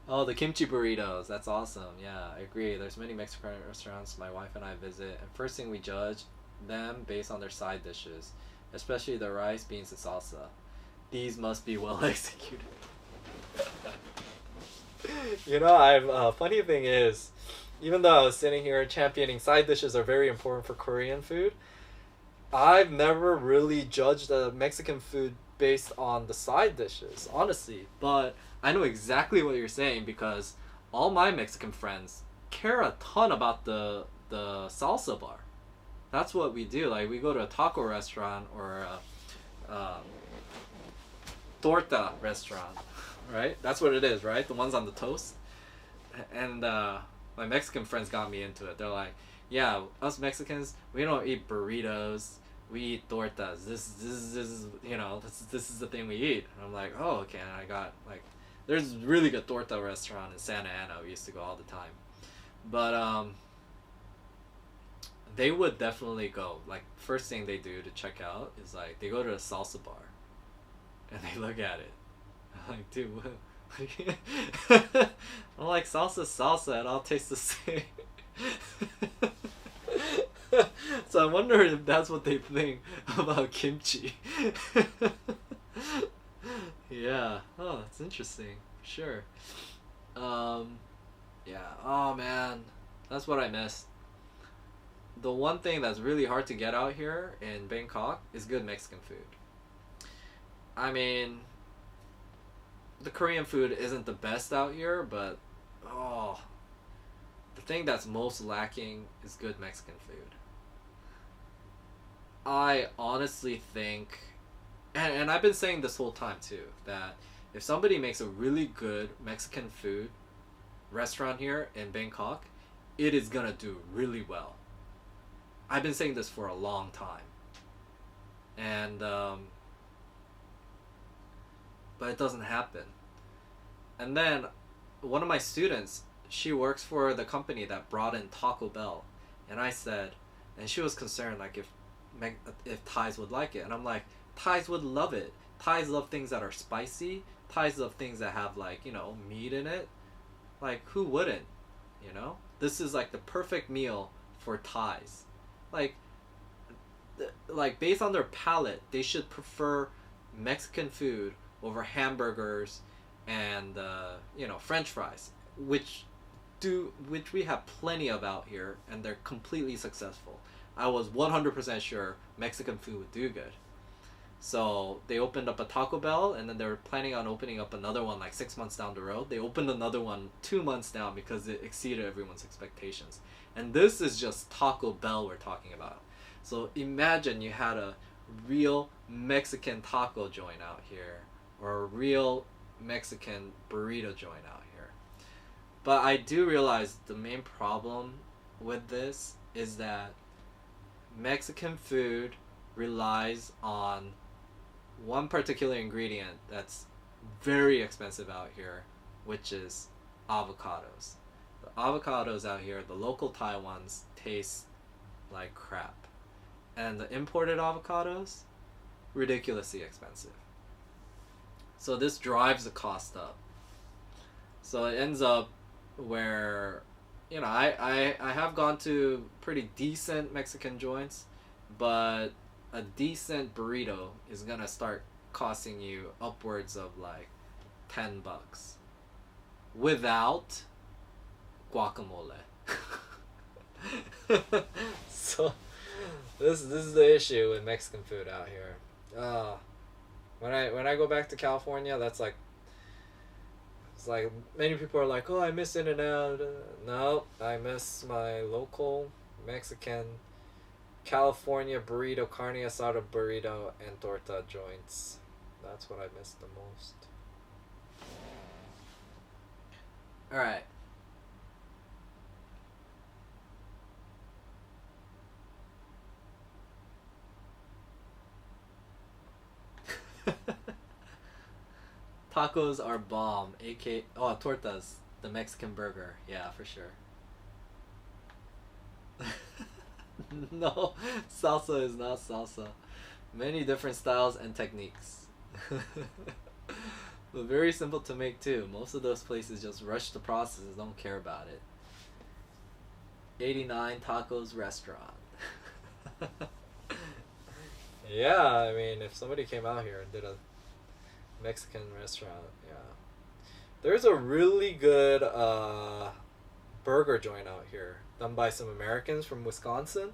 Oh, the kimchi burritos. That's awesome. Yeah, I agree. There's many Mexican restaurants my wife and I visit, and first thing we judge them based on their side dishes, especially the rice, beans, and salsa. These must be well executed. Funny thing is, even though I was sitting here championing side dishes are very important for Korean food, I've never really judged a Mexican food based on the side dishes, honestly. But I know exactly what you're saying because all my Mexican friends care a ton about the salsa bar. That's what we do. Like we go to a taco restaurant or a torta restaurant, right? That's what it is, right? The ones on the toast. And my Mexican friends got me into it. They're like, yeah, us Mexicans, we don't eat burritos. We eat tortas. This is this is the thing we eat. And I'm like, oh, okay. And I got like, there's a really good torta restaurant in Santa Ana. We used to go all the time. But they would definitely go. Like first thing they do to check out is like they go to a salsa bar, and they look at it. I'm like, dude, what? I'm like, salsa, and I'll taste the same. So I wonder if that's what they think about kimchi. Yeah. Oh, it's interesting. Sure. Yeah. Oh man, that's what I missed. The one thing that's really hard to get out here in Bangkok is good Mexican food. I mean, the Korean food isn't the best out here, but the thing that's most lacking is good Mexican food. I honestly think, and I've been saying this whole time too, that if somebody makes a really good Mexican food restaurant here in Bangkok, it is gonna do really well. I've been saying this for a long time. And but it doesn't happen. And then one of my students, she works for the company that brought in Taco Bell, and I said, and she was concerned like if Thais would like it, and I'm like, Thais would love it. Thais love things that are spicy. Thais love things that have like meat in it. Like who wouldn't? This is like the perfect meal for Thais. Like based on their palate, they should prefer Mexican food over hamburgers and French fries, which we have plenty of out here, and they're completely successful. I was 100% sure Mexican food would do good. So they opened up a Taco Bell, and then they were planning on opening up another one like 6 months down the road. They opened another one 2 months down because it exceeded everyone's expectations. And this is just Taco Bell we're talking about. So imagine you had a real Mexican taco joint out here, or a real Mexican burrito joint out here. But I do realize the main problem with this is that Mexican food relies on one particular ingredient that's very expensive out here, which is avocados. The avocados out here, the local Thai ones, taste like crap. And the imported avocados, ridiculously expensive. So this drives the cost up. So it ends up where, I have gone to pretty decent Mexican joints, but a decent burrito is gonna start costing you upwards of like $10 without guacamole. So this is the issue with Mexican food out here. When I go back to California, that's like, it's like many people are like, oh, I miss In-N-Out. No, I miss my local Mexican California burrito, carne asada burrito, and torta joints. That's what I miss the most. Alright. Tacos are bomb. Tortas, the Mexican burger. Yeah, for sure. No, salsa is not salsa. Many different styles and techniques. But very simple to make too. Most of those places just rush the process and don't care about it. 89 Tacos Restaurant. Yeah, I mean, if somebody came out here and did a Mexican restaurant, yeah. There's a really good burger joint out here done by some Americans from Wisconsin.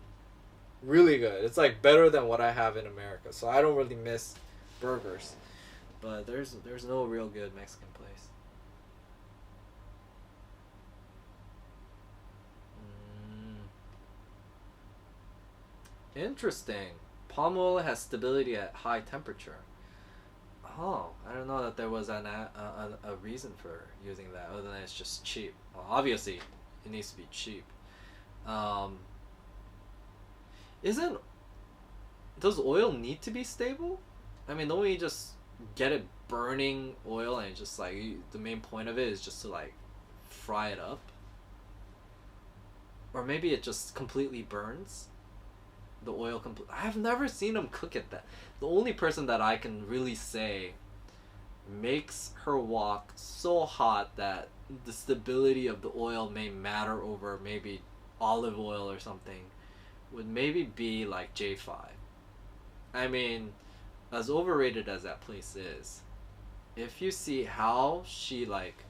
Really good. It's like better than what I have in America. So I don't really miss burgers. But there's no real good Mexican place. Interesting. Palm oil has stability at high temperature. Oh, I don't know that there was a reason for using that other than it's just cheap. Well, obviously, it needs to be cheap. Isn't does oil need to be stable? I mean, don't we just get it burning oil and just like the main point of it is just to like fry it up? Or maybe it just completely burns the oil. I've never seen them cook it that. The only person that I can really say makes her wok so hot that the stability of the oil may matter over maybe olive oil or something would maybe be like J5. I mean, as overrated as that place is, if you see how she like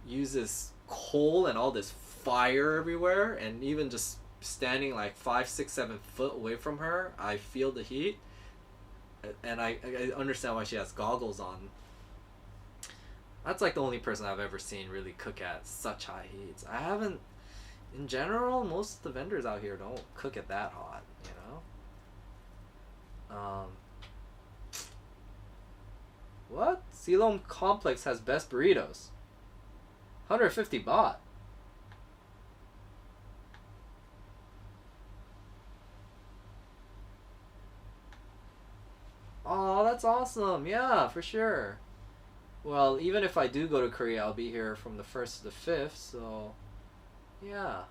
uses coal and all this fire everywhere, and even just standing like 5, 6, 7 foot away from her, I feel the heat, and I understand why she has goggles on. That's like the only person I've ever seen really cook at such high heats. I haven't. In general, most of the vendors out here don't cook it that hot, you know? What? Siloam Complex has best burritos. 150 baht. Oh, that's awesome. Yeah, for sure. Well, even if I do go to Korea, I'll be here from the 1st to the 5th, so yeah.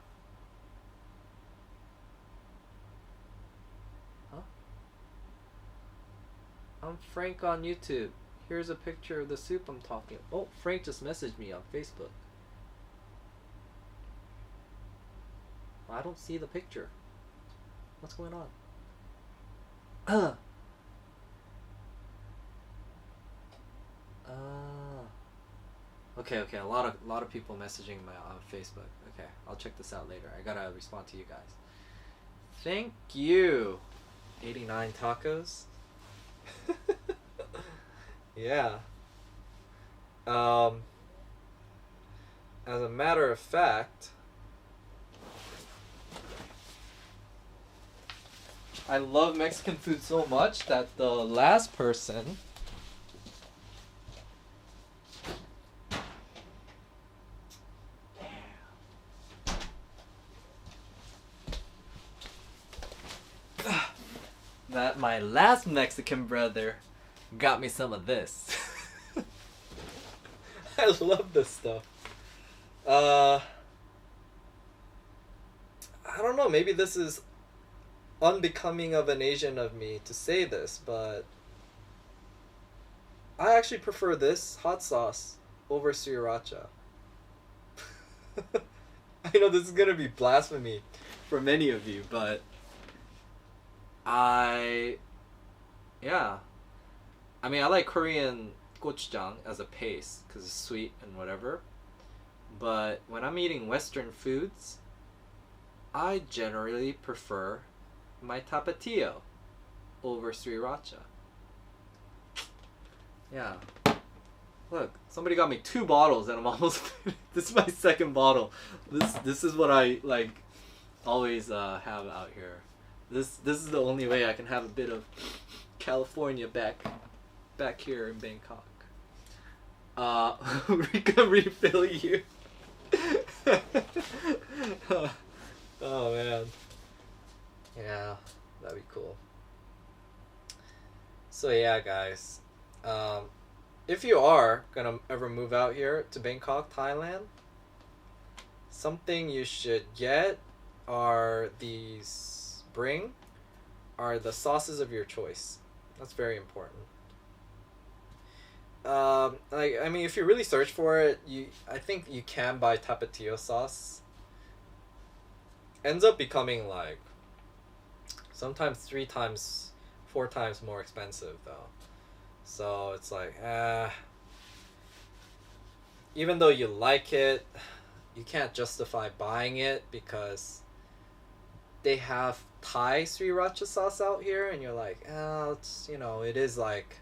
Huh? I'm Frank on YouTube. Here's a picture of the soup I'm talking. Oh, Frank just messaged me on Facebook. I don't see the picture. What's going on? Okay, okay. A lot of people messaging my on Facebook. Okay, I'll check this out later. I gotta respond to you guys. Thank you. 89 tacos. Yeah. As a matter of fact, I love Mexican food so much that the last person that my last Mexican brother got me some of this. I love this stuff. I don't know, maybe this is unbecoming of an Asian of me to say this, but I actually prefer this hot sauce over sriracha. I know this is gonna be blasphemy for many of you, but yeah. I mean, I like Korean gochujang as a paste because it's sweet and whatever. But when I'm eating Western foods, I generally prefer my tapatio over sriracha. Yeah. Look, somebody got me 2 bottles and I'm almost this is my second bottle. This is what I like always have out here. This is the only way I can have a bit of California back here in Bangkok. We can refill you. Oh man. Yeah, that'd be cool. So yeah, guys. If you are gonna ever move out here to Bangkok, Thailand, something you should get are the sauces of your choice. That's very important. Like I mean, if you really search for it, I think you can buy tapatio sauce. Ends up becoming like sometimes 3 times, 4 times more expensive though. So it's like, even though you like it, you can't justify buying it because they have Thai sriracha sauce out here, and you're like, it's, it is like,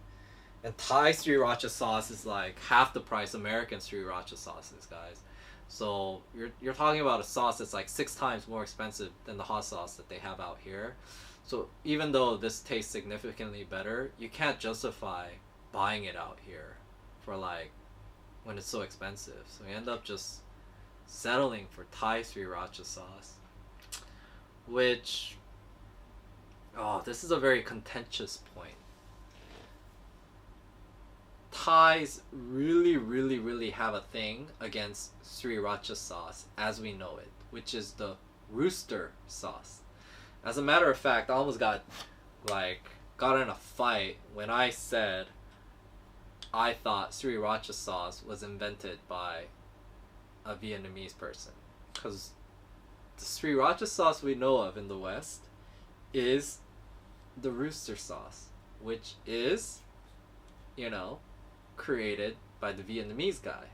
and Thai sriracha sauce is like half the price American sriracha sauce is, guys. So you're talking about a sauce that's like 6 times more expensive than the hot sauce that they have out here. So even though this tastes significantly better, you can't justify buying it out here for like when it's so expensive. So you end up just settling for Thai sriracha sauce, which, this is a very contentious point. Thais really, really, really have a thing against sriracha sauce as we know it, which is the rooster sauce. As a matter of fact, I almost got in a fight when I said I thought sriracha sauce was invented by a Vietnamese person. Because the sriracha sauce we know of in the West is the rooster sauce, which is, created by the Vietnamese guy.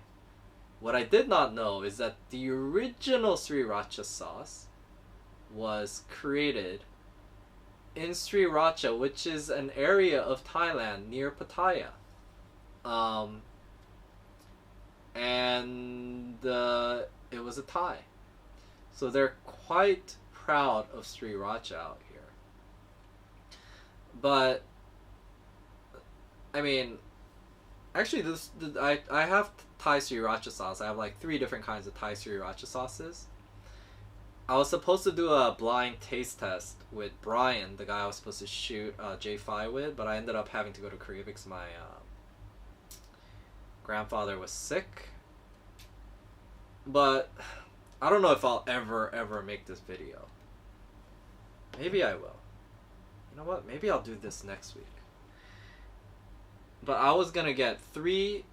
What I did not know is that the original sriracha sauce was created in Sriracha, which is an area of Thailand near Pattaya. And it was a Thai. So they're quite proud of Sriracha out here. But, I mean, actually, I have Thai sriracha sauce. I have like 3 different kinds of Thai sriracha sauces. I was supposed to do a blind taste test with Brian, the guy I was supposed to shoot J5 with, but I ended up having to go to Korea because my grandfather was sick. But I don't know if I'll ever make this video. Maybe I will. You know what? Maybe I'll do this next week. But I was gonna get 3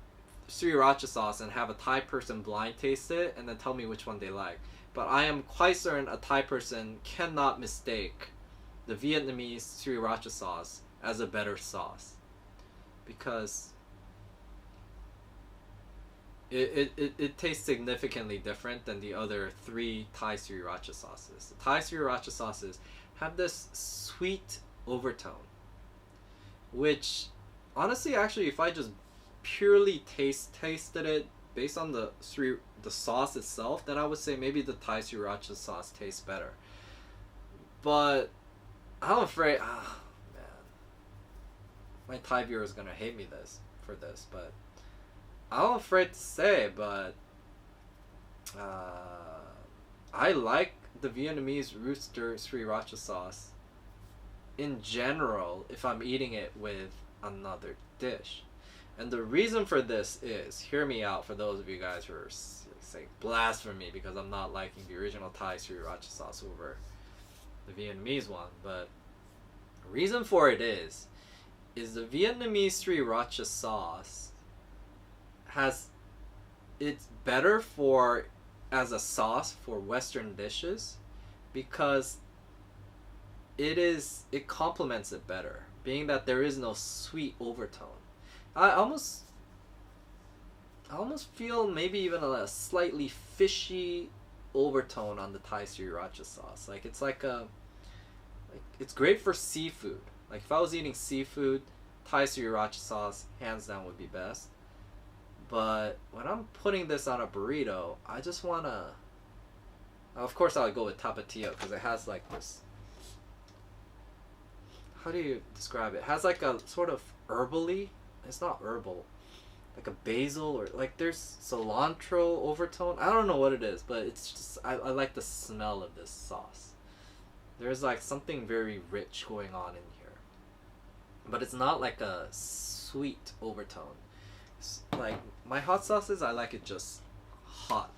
sriracha sauce and have a Thai person blind taste it and then tell me which one they like. But I am quite certain a Thai person cannot mistake the Vietnamese sriracha sauce as a better sauce. Because it tastes significantly different than the other 3 Thai sriracha sauces. The Thai sriracha sauces have this sweet overtone, which honestly, actually, if I just purely tasted it based on the sauce itself, then I would say maybe the Thai sriracha sauce tastes better. But I'm afraid, man, my Thai viewer is gonna hate me for this, but I'm afraid to say, but I like the Vietnamese rooster sriracha sauce in general if I'm eating it with another dish. And the reason for this is, hear me out for those of you guys who are saying blasphemy because I'm not liking the original Thai sriracha sauce over the Vietnamese one, but the reason for it is the Vietnamese sriracha sauce it's better for as a sauce for Western dishes because it complements it better, being that there is no sweet overtone. I almost feel maybe even a slightly fishy overtone on the Thai sriracha sauce. Like it's great for seafood. Like if I was eating seafood, Thai sriracha sauce hands down would be best. But when I'm putting this on a burrito, I just wanna. Of course, I would go with tapatio because it has like this. How do you describe it? It has like a sort of herbally. It's not herbal, like a basil or like there's cilantro overtone. I don't know what it is, but it's just I like the smell of this sauce. There's like something very rich going on in here, but it's not like a sweet overtone. Like my hot sauces, I like it just hot,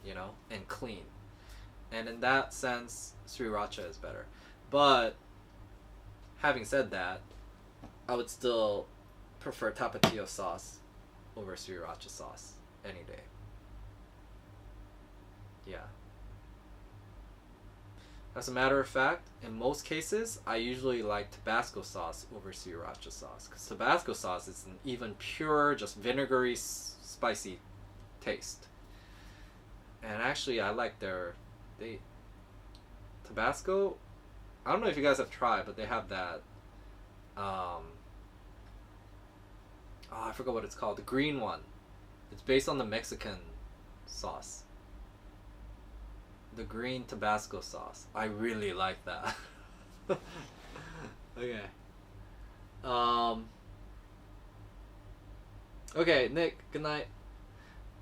and clean. And in that sense, sriracha is better. But having said that, I would still prefer tapatio sauce over sriracha sauce any day. Yeah. As a matter of fact, in most cases, I usually like Tabasco sauce over sriracha sauce. Because Tabasco sauce is an even pure, just vinegary, spicy taste. And actually, I like Tabasco, I don't know if you guys have tried, but they have that, I forgot what it's called, the green one. It's based on the Mexican sauce. The green Tabasco sauce. I really like that. Okay. Okay, Nick, good night.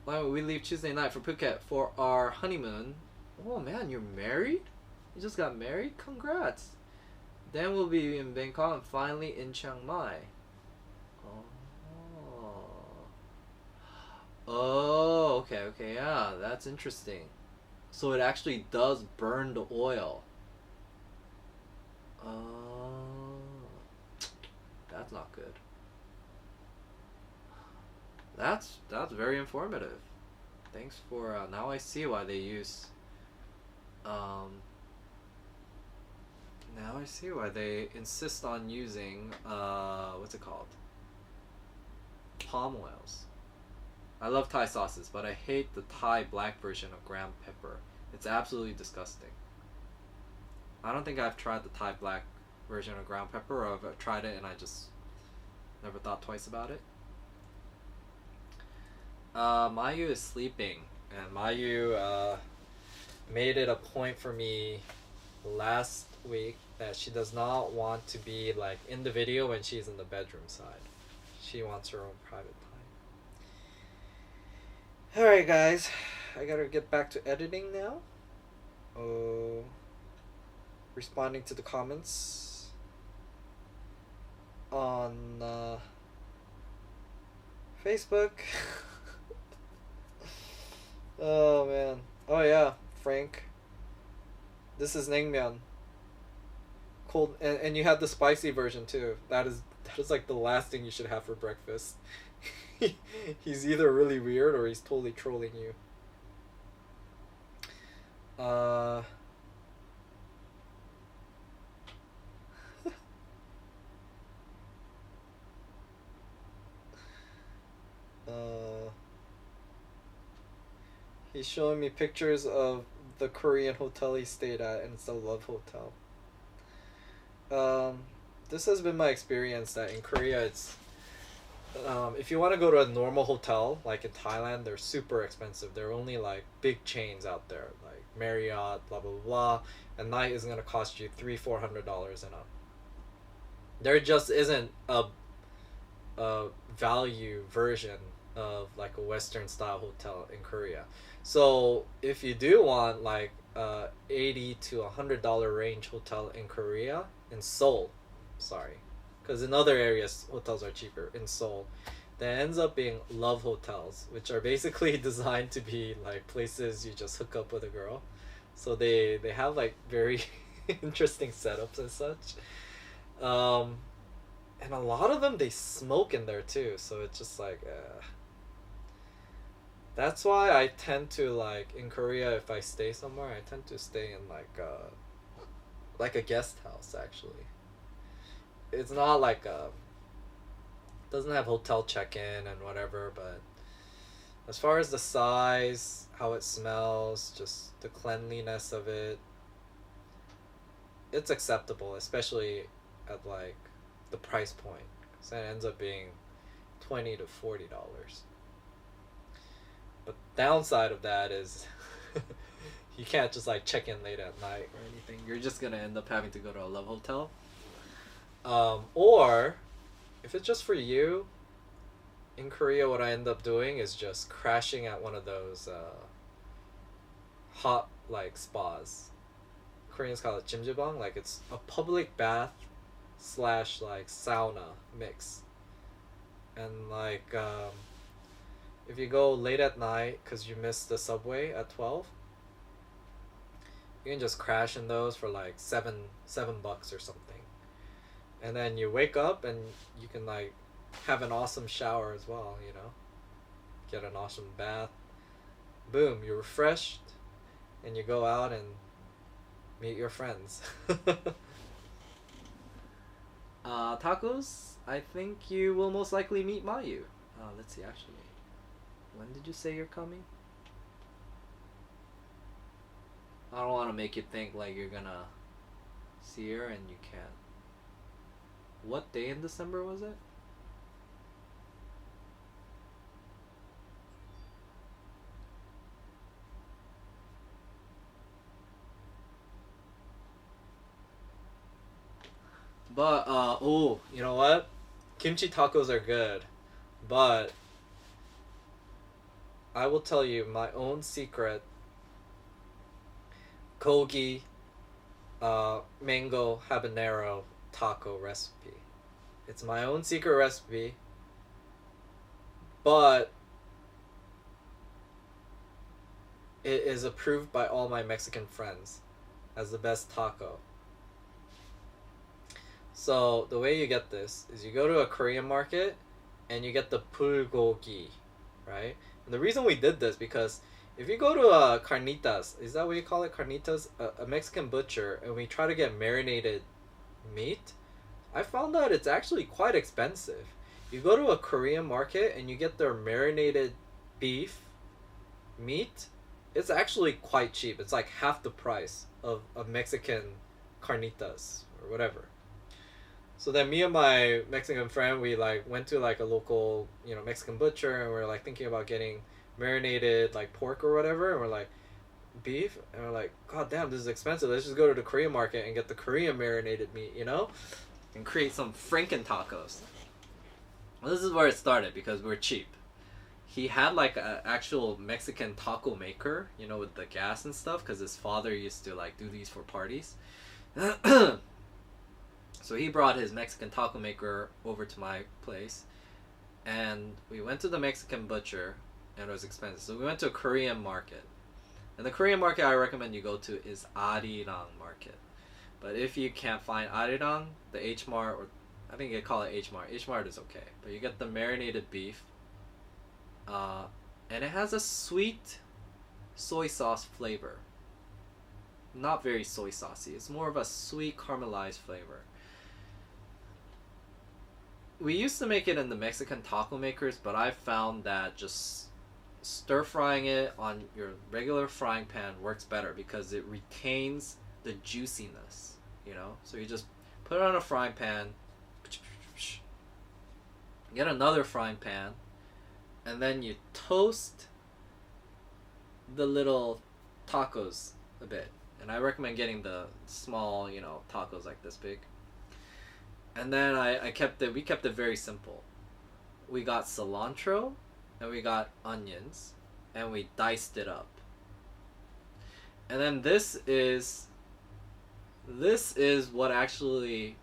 Why don't we leave Tuesday night for Phuket for our honeymoon? Oh man, you're married? You just got married? Congrats. Then we'll be in Bangkok and finally in Chiang Mai. Oh, okay, yeah, that's interesting. So it actually does burn the oil. That's not good. That's very informative. Thanks for now I see why they use now I see why they insist on using what's it called? Palm oils. I love Thai sauces, but I hate the Thai black version of ground pepper. It's absolutely disgusting. I don't think I've tried the Thai black version of ground pepper, or I've tried it and I just never thought twice about it. Mayu is sleeping, and Mayu made it a point for me last week that she does not want to be like in the video when she's in the bedroom side. She wants her own private time. Alright guys, I gotta get back to editing now. Responding to the comments on Facebook. Oh man. Oh yeah, Frank. This is naengmyeon. Cold, and you had the spicy version too. That is like the last thing you should have for breakfast. He's either really weird or he's totally trolling you. Uh. uh. He's showing me pictures of the Korean hotel he stayed at, and it's a love hotel. Um, this has been my experience that in Korea, if you want to go to a normal hotel, like in Thailand, they're super expensive. They're only like big chains out there, like Marriott, blah blah blah. A night is gonna cost you $300-400 and up. There just isn't a value version of like a Western style hotel in Korea. So if you do want like $80 to $100 range hotel in Korea, in Seoul, sorry, because in other areas hotels are cheaper in Seoul, that ends up being love hotels, which are basically designed to be like places you just hook up with a girl. So they have like very interesting setups and such. Um, and a lot of them they smoke in there too, so it's just like that's why I tend to like in Korea if I stay somewhere I tend to stay in like a guest house actually. It's not like a doesn't have hotel check-in and whatever, but as far as the size, how it smells, just the cleanliness of it, it's acceptable, especially at like the price point, because it ends up being $20 to $40. But downside of that is you can't just like check in late at night or anything. You're just gonna end up having to go to a love hotel. Or if it's just for you, in Korea, what I end up doing is just crashing at one of those hot like spas. Koreans call it jjimjilbang. Like it's a public bath slash like sauna mix, and like if you go late at night because you missed the subway at 12, you can just crash in those for like $7 or something, and then you wake up and you can like have an awesome shower as well. Get an awesome bath. Boom, you're refreshed, and you go out and meet your friends. Tacos, I think you will most likely meet Mayu. Let's see, actually. When did you say you're coming? I don't want to make you think like you're gonna see her and you can't. What day in December was it? But oh, you know what? Kimchi tacos are good, but I will tell you my own secret kogi mango habanero taco recipe. It's my own secret recipe, but it is approved by all my Mexican friends as the best taco. So the way you get this is you go to a Korean market and you get the bulgogi, right? And the reason we did this because if you go to a carnitas, is that what you call it, carnitas, a Mexican butcher, and we try to get marinated meat, I found out it's actually quite expensive. You go to a Korean market and you get their marinated beef meat, it's actually quite cheap. It's like half the price of Mexican carnitas or whatever. So then me and my Mexican friend, we like went to like a local, Mexican butcher, and we're like thinking about getting marinated like pork or whatever, and we're like beef, and we're like, God damn, this is expensive. Let's just go to the Korean market and get the Korean marinated meat, and create some Franken tacos. Well, this is where it started because we're cheap. He had like an actual Mexican taco maker, with the gas and stuff, because his father used to like do these for parties. So he brought his Mexican taco maker over to my place, And we went to the Mexican butcher, and it was expensive. So we went to a Korean market. And the Korean market I recommend you go to is Arirang Market. But if you can't find Arirang, the H Mart, or I think they call it H Mart. H Mart is okay. But you get the marinated beef. And it has a sweet soy sauce flavor. Not very soy saucy. It's more of a sweet caramelized flavor. We used to make it in the Mexican taco makers, but I found that just stir frying it on your regular frying pan works better because it retains the juiciness, you know? So you just put it on a frying pan, get another frying pan, and then you toast the little tacos a bit. And I recommend getting the small, you know, tacos like this big. And then we kept it very simple. We got cilantro and we got onions and we diced it up. And then this is what actually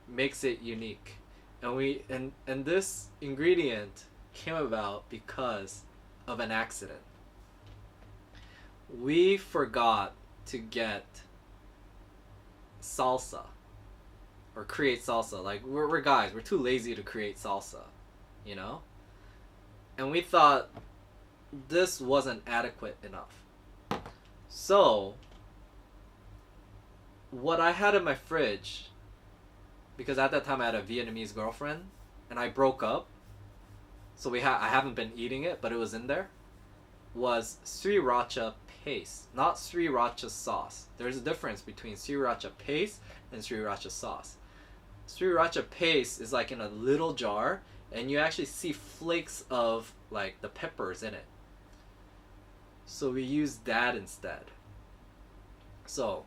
makes it unique. And this ingredient came about because of an accident. We forgot to get salsa or create salsa. Like we're guys, we're too lazy to create salsa, you know? And we thought this wasn't adequate enough. So what I had in my fridge, because at that time I had a Vietnamese girlfriend and I broke up, so I haven't been eating it, but it was in there, was sriracha paste, not sriracha sauce. There's a difference between sriracha paste and sriracha sauce. Sriracha paste is like in a little jar and you actually see flakes of like the peppers in it. So we used that instead. So,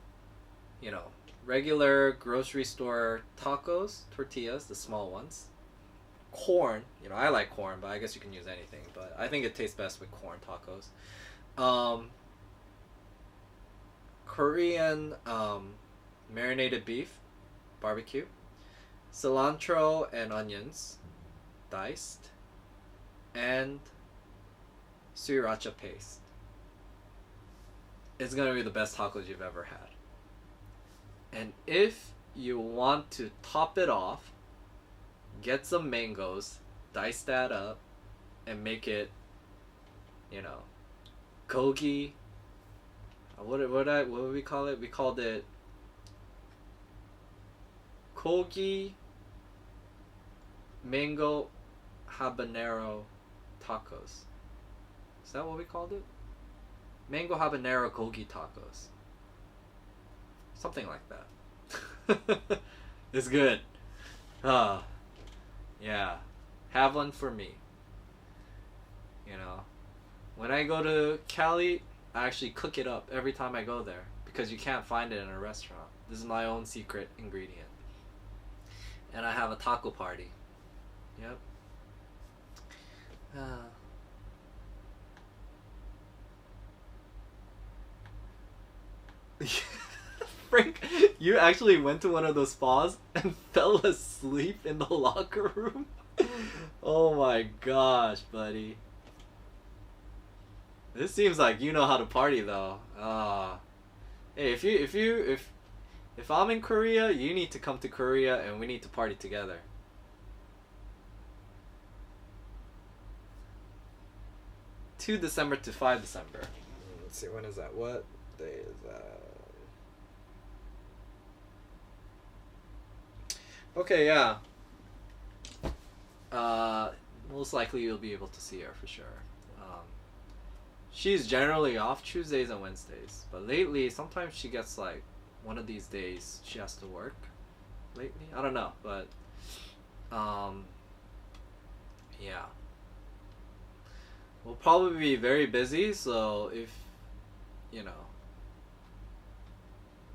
you know, regular grocery store tacos, tortillas, the small ones. Corn, you know, I like corn, but I guess you can use anything. But I think it tastes best with corn tacos. Korean marinated beef, barbecue, cilantro and onions, diced, and sriracha paste. It's gonna be the best tacos you've ever had. And if you want to top it off, get some mangoes, dice that up, and make it, you know, gogi. What would we call it? We called it kogi mango habanero tacos. Is that what we called it? Mango habanero kogi tacos. Something like that. It's good. Yeah. Have one for me. You know, when I go to Cali, I actually cook it up every time I go there because you can't find it in a restaurant. This is my own secret ingredient. And I have a taco party. Yep. Frank, you actually went to one of those spas and fell asleep in the locker room? Oh my gosh, buddy. This seems like you know how to party though. Hey, if I'm in Korea, you need to come to Korea and we need to party together. 2 December to 5 December. Let's see, when is that? What day is that? Okay, yeah. Most likely you'll be able to see her for sure. She's generally off Tuesdays and Wednesdays, but lately sometimes she gets like one of these days she has to work. Lately, I don't know, but yeah. We'll probably be very busy, so if you know,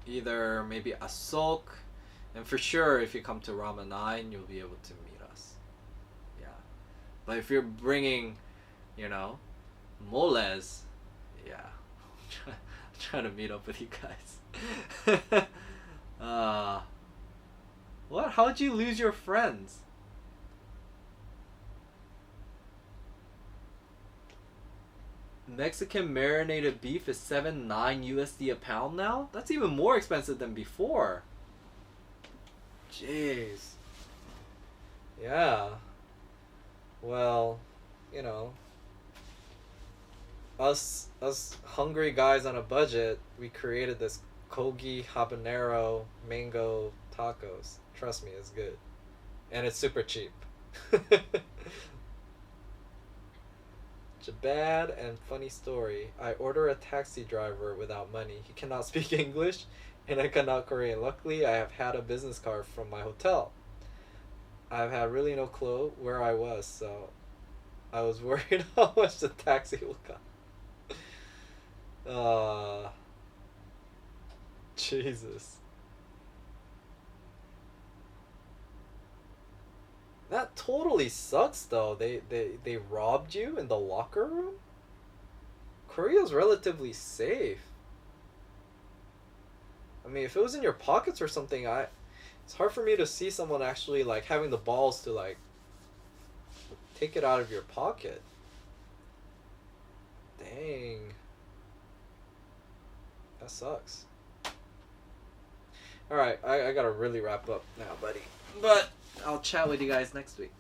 either maybe a soak. And for sure, if you come to Rama 9, you'll be able to meet us. Yeah. But if you're bringing, you know, moles, yeah. I'm trying to meet up with you guys. What? How'd you lose your friends? Mexican marinated beef is 7.9 USD a pound now? That's even more expensive than before. Jeez. Yeah. Well, you know, us hungry guys on a budget, we created this Kogi habanero mango tacos. Trust me, it's good. And it's super cheap. Bad and funny story. I order a taxi driver without money. He cannot speak English and I cannot Korean. Luckily, I have had a business card from my hotel. I've had really no clue where I was, so I was worried how much the taxi will cost. Jesus. That totally sucks though. They robbed you in the locker room? Korea's relatively safe. I mean, if it was in your pockets or something, it's hard for me to see someone actually like having the balls to like take it out of your pocket. Dang. That sucks. Alright, I gotta really wrap up now, buddy. But I'll chat with you guys next week.